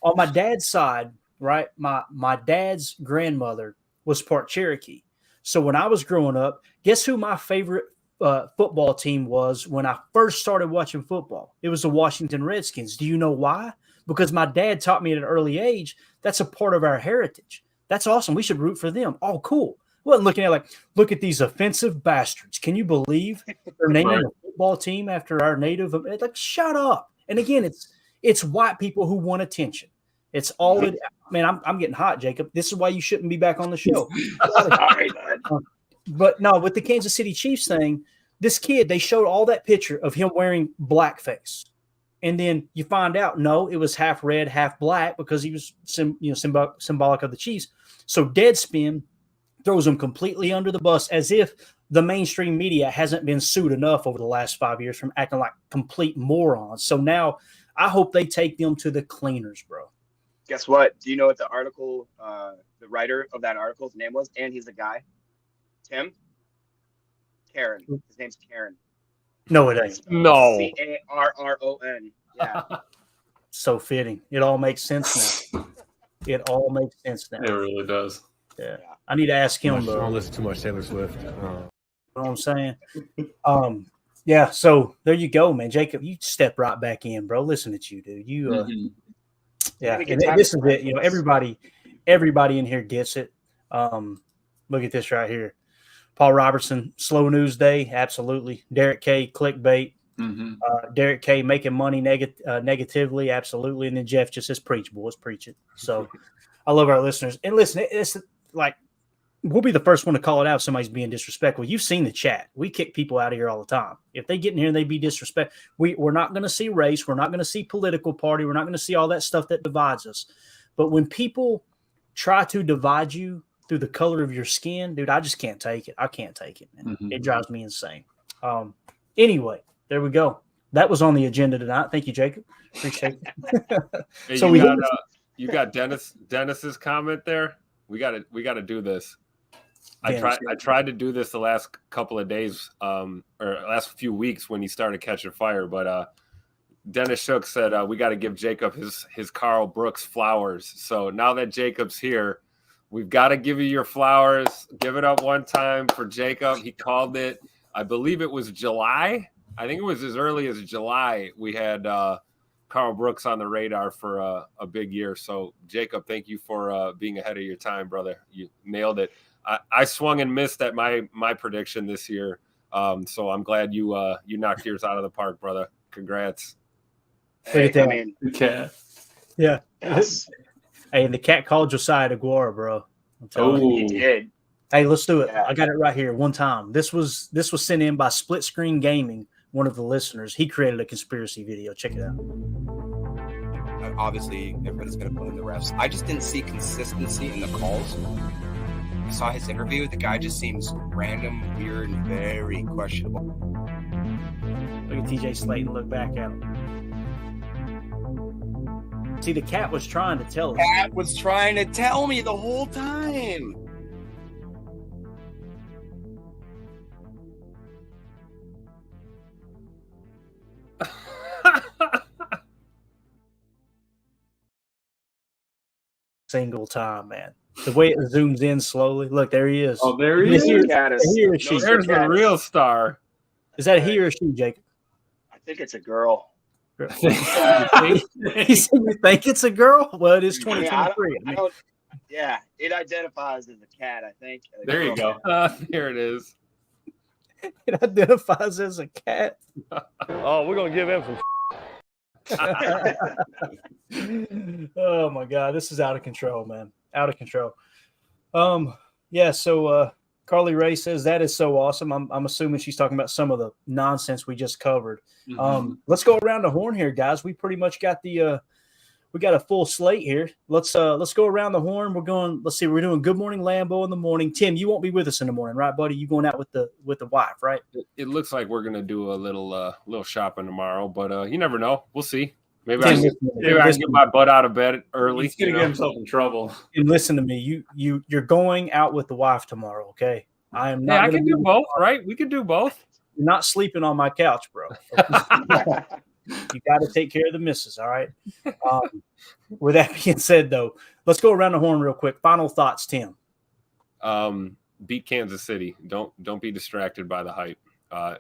On my dad's side, right? My dad's grandmother was part Cherokee. So when I was growing up, guess who my favorite football team was when I first started watching football? It was the Washington Redskins. Do you know why? Because my dad taught me at an early age, that's a part of our heritage. That's awesome. We should root for them. Oh, cool. Well, looking at look at these offensive bastards. Can you believe they're naming a football team after our native? Like, shut up. And again, it's white people who want attention. It's all it. Man, I'm getting hot, Jacob. This is why you shouldn't be back on the show. But no, with the Kansas City Chiefs thing, this kid, they showed all that picture of him wearing blackface. And then you find out, no, it was half red, half black because he was symbolic of the Chiefs. So Deadspin throws him completely under the bus as if the mainstream media hasn't been sued enough over the last 5 years from acting like complete morons. So now I hope they take them to the cleaners, bro. Guess what? Do you know what the article, the writer of that article's name was? And he's a guy. Tim? Karen. His name's Karen. No, it ain't. No. Carron. Yeah. So fitting. It all makes sense now. It all makes sense now. It really does. Yeah. I need to ask him. I don't listen too much Taylor Swift. You know what I'm saying? Yeah. So there you go, man. Jacob, you step right back in, bro. Listen at you, dude. You, yeah. And this is it. You know, everybody in here gets it. Look at this right here. Paul Robertson, slow news day. Absolutely. Derek K, clickbait. Derek K making money negatively. Absolutely. And then Jeff just says, preach, boys, preach it. So I love our listeners. And listen, it's like, we'll be the first one to call it out if somebody's being disrespectful. You've seen the chat. We kick people out of here all the time. If they get in here and they be disrespectful, we're not going to see race. We're not going to see political party. We're not going to see all that stuff that divides us. But when people try to divide you through the color of your skin, dude, I just can't take it. I can't take it, man. It drives me insane. Anyway, there we go. That was on the agenda tonight. Thank you, Jacob. Appreciate it. Hey, So you got Dennis's comment there. We got to do this. I tried to do this the last couple of days, or last few weeks when he started catching fire. But Dennis Shook said we got to give Jacob his Carl Brooks flowers. So now that Jacob's here, we've got to give you your flowers. Give it up one time for Jacob. He called it. I believe it was July. I think it was as early as July. We had Carl Brooks on the radar for a big year. So Jacob, thank you for being ahead of your time, brother. You nailed it. I swung and missed at my prediction this year. So I'm glad you knocked yours out of the park, brother. Congrats. Hey, I mean, yeah. Yes. Hey, the cat called Josiah DeGuara, bro. I'm telling you. He did. Hey, let's do it. Yeah. I got it right here. One time. This was sent in by Split Screen Gaming, one of the listeners. He created a conspiracy video. Check it out. Obviously, everybody's going to blame the refs. I just didn't see consistency in the calls. I saw his interview. The guy just seems random, weird, and very questionable. Look at TJ Slayton look back at him. See, the cat was trying to tell us. Cat was trying to tell me the whole time. Single time, man. The way it zooms in slowly. Look, there he is. Oh, there he is. He or she? There's the real star. Is that a he or she, Jacob? I think it's a girl. You said you think it's a girl? Well, it is 2023. Yeah, it identifies as a cat, I think. There you go. Here it is. It identifies as a cat. Oh, we're going to give him some. Oh my God, this is out of control, man. Out of control. Yeah. So Carly Ray says that is so awesome. I'm assuming she's talking about some of the nonsense we just covered. Let's go around the horn here, guys. We pretty much got we got a full slate here. Let's go around the horn. Let's see, we're doing Good Morning Lambo in the morning. Tim, you won't be with us in the morning, right, buddy? You going out with the wife, right? It looks like we're gonna do a little shopping tomorrow, but you never know. We'll see. Maybe I can get my butt out of bed early. He's gonna get himself in trouble. And listen to me, you're going out with the wife tomorrow, okay? I am not. Yeah, I can do both, right? We can do both. You're not sleeping on my couch, bro. You got to take care of the missus, all right? With that being said, though, let's go around the horn real quick. Final thoughts, Tim. Beat Kansas City. Don't be distracted by the hype.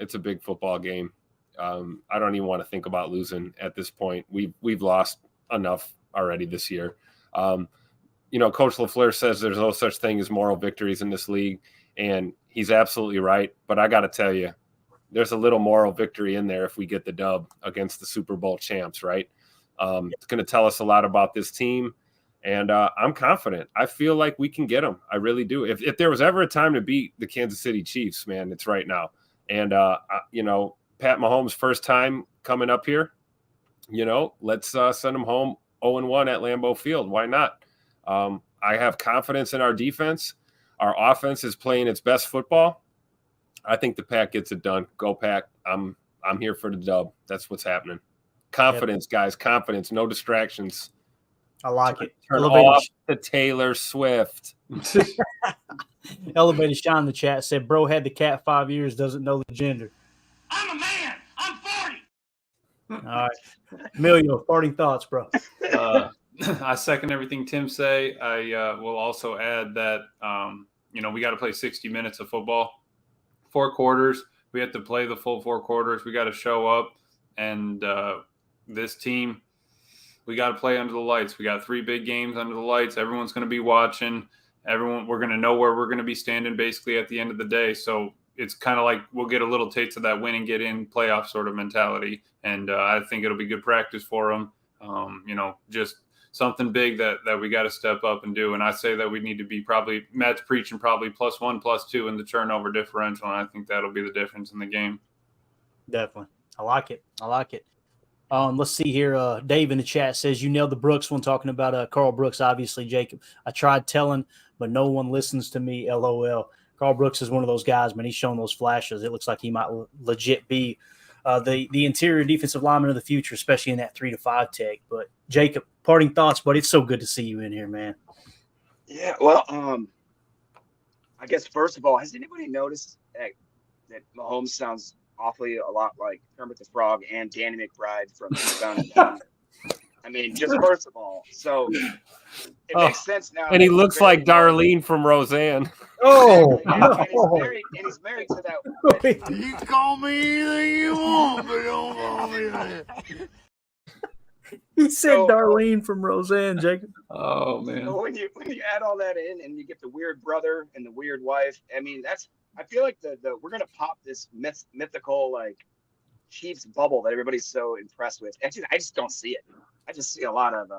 It's a big football game. I don't even want to think about losing at this point. We've lost enough already this year. Coach LaFleur says there's no such thing as moral victories in this league, and he's absolutely right. But I got to tell you, there's a little moral victory in there if we get the dub against the Super Bowl champs, right? It's going to tell us a lot about this team, and I'm confident. I feel like we can get them. I really do. If there was ever a time to beat the Kansas City Chiefs, man, it's right now. And, Pat Mahomes' first time coming up here, let's send him home 0-1 at Lambeau Field. Why not? I have confidence in our defense. Our offense is playing its best football. I think the Pack gets it done. Go Pack. I'm here for the dub. That's what's happening. Confidence, guys. Confidence. No distractions. I like it. Turn off the Taylor Swift. Elevated Sean in the chat said, bro had the cat 5 years, doesn't know the gender. I'm a man. I'm 40. All right. Emilio, parting thoughts, bro. I second everything Tim say. I will also add that, we got to play 60 minutes of football. 4 quarters. We have to play the full 4 quarters. We got to show up. And this team, we got to play under the lights. We got 3 big games under the lights. Everyone's going to be watching. We're going to know where we're going to be standing basically at the end of the day. So it's kind of like we'll get a little taste of that win and get in playoff sort of mentality. And I think it'll be good practice for them. Just something big that we got to step up and do. And I say that we need to be probably, Matt's preaching probably +1, +2 in the turnover differential. And I think that'll be the difference in the game. Definitely. I like it. Let's see here. Dave in the chat says, you nailed the Brooks one, talking about Carl Brooks, obviously, Jacob. I tried telling, but no one listens to me, LOL. Carl Brooks is one of those guys, man. He's showing those flashes. It looks like he might legit be the interior defensive lineman of the future, especially in that 3 to 5 tech. But Jacob, parting thoughts, but it's so good to see you in here, man. Yeah, well, I guess first of all, has anybody noticed that Mahomes sounds awfully a lot like Kermit the Frog and Danny McBride from Eastbound and Down? I mean, just first of all, so it makes sense now. And he looks like Darlene from Roseanne. Oh, and he's married to that. You call me anything you want, but don't call me that. He said Darlene from Roseanne, Jacob. Oh, man. So when you add all that in and you get the weird brother and the weird wife, I mean, I feel like we're gonna pop this mythical like Chiefs bubble that everybody's so impressed with. I just don't see it. I just see a lot of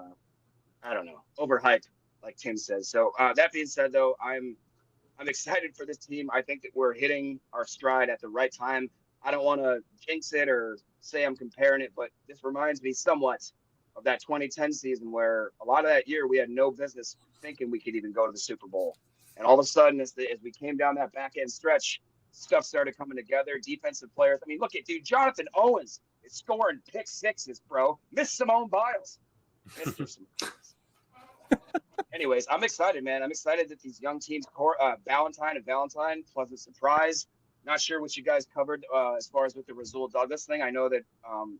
I don't know, overhyped, like Tim says. So that being said, though, I'm excited for this team. I think that we're hitting our stride at the right time. I don't want to jinx it or say I'm comparing it, but this reminds me somewhat of that 2010 season where a lot of that year we had no business thinking we could even go to the Super Bowl. And all of a sudden, as we came down that back end stretch, stuff started coming together. Defensive players. I mean, look at Jonathan Owens is scoring pick sixes, bro. Miss Simone Biles. Anyways, I'm excited, man. I'm excited that these young teams, Valentine, pleasant surprise. Not sure what you guys covered as far as with the Rasul Douglas thing. I know that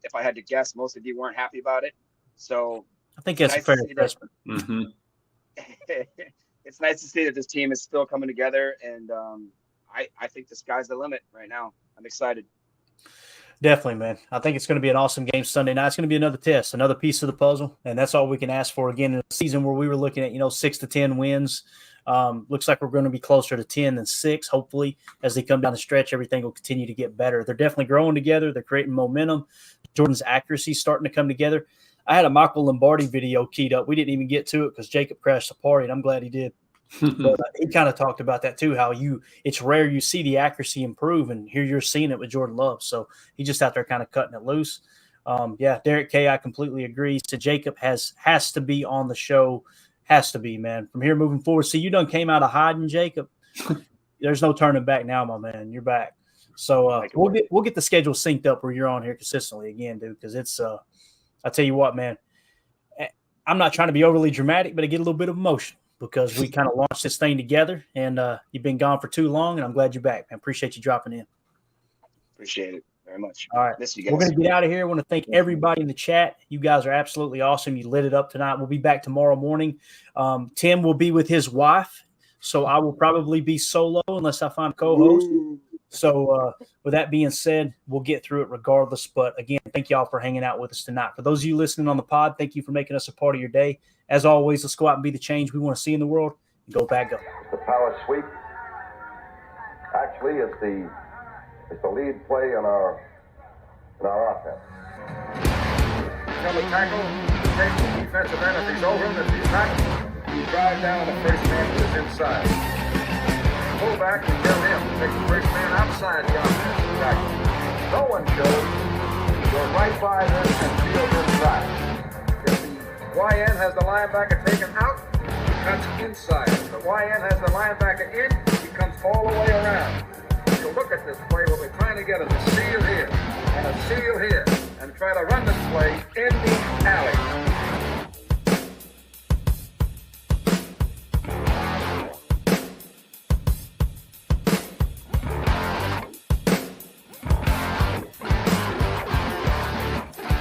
if I had to guess, most of you weren't happy about it. So I think that's a fair assessment. It's nice to see that this team is still coming together, and I think the sky's the limit right now. I'm excited. Definitely, man. I think it's going to be an awesome game Sunday night. It's going to be another test, another piece of the puzzle, and that's all we can ask for. Again, in a season where we were looking at 6 to 10 wins, looks like we're going to be closer to 10 than 6. Hopefully, as they come down the stretch, everything will continue to get better. They're definitely growing together. They're creating momentum. Jordan's accuracy is starting to come together. I had a Michael Lombardi video keyed up. We didn't even get to it because Jacob crashed the party, and I'm glad he did. But he kind of talked about that too, how it's rare you see the accuracy improve, and here you're seeing it with Jordan Love. So he's just out there kind of cutting it loose. Derek K, I completely agree. So Jacob has to be on the show. Has to be, man. From here moving forward. See, you done came out of hiding, Jacob. There's no turning back now, my man. You're back. So we'll get the schedule synced up where you're on here consistently again, dude, because it's I tell you what, man. I'm not trying to be overly dramatic, but I get a little bit of emotion because we kind of launched this thing together, and you've been gone for too long, and I'm glad you're back, man. Appreciate you dropping in. Appreciate it very much. All right. Miss you guys. We're going to get out of here. I want to thank everybody in the chat. You guys are absolutely awesome. You lit it up tonight. We'll be back tomorrow morning. Tim will be with his wife, so I will probably be solo unless I find a co-host. So with that being said, we'll get through it regardless. But again, thank y'all for hanging out with us tonight. For those of you listening on the pod, thank you for making us a part of your day. As always, let's go out and be the change we want to see in the world. Go back, go. The power sweep. Actually, it's the lead play in our offense. Double tackle, take the defensive end. If he's over him, if he's not, you drive down the first man to his inside. Pull back and kill him. Take the first man outside the offensive tackle. No one shows. Go right by them and field inside. If the YN has the linebacker taken out, he cuts inside. If the YN has the linebacker in, he comes all the way around. So look at this play. What we're trying to get is a seal here and a seal here, and try to run this play in the alley.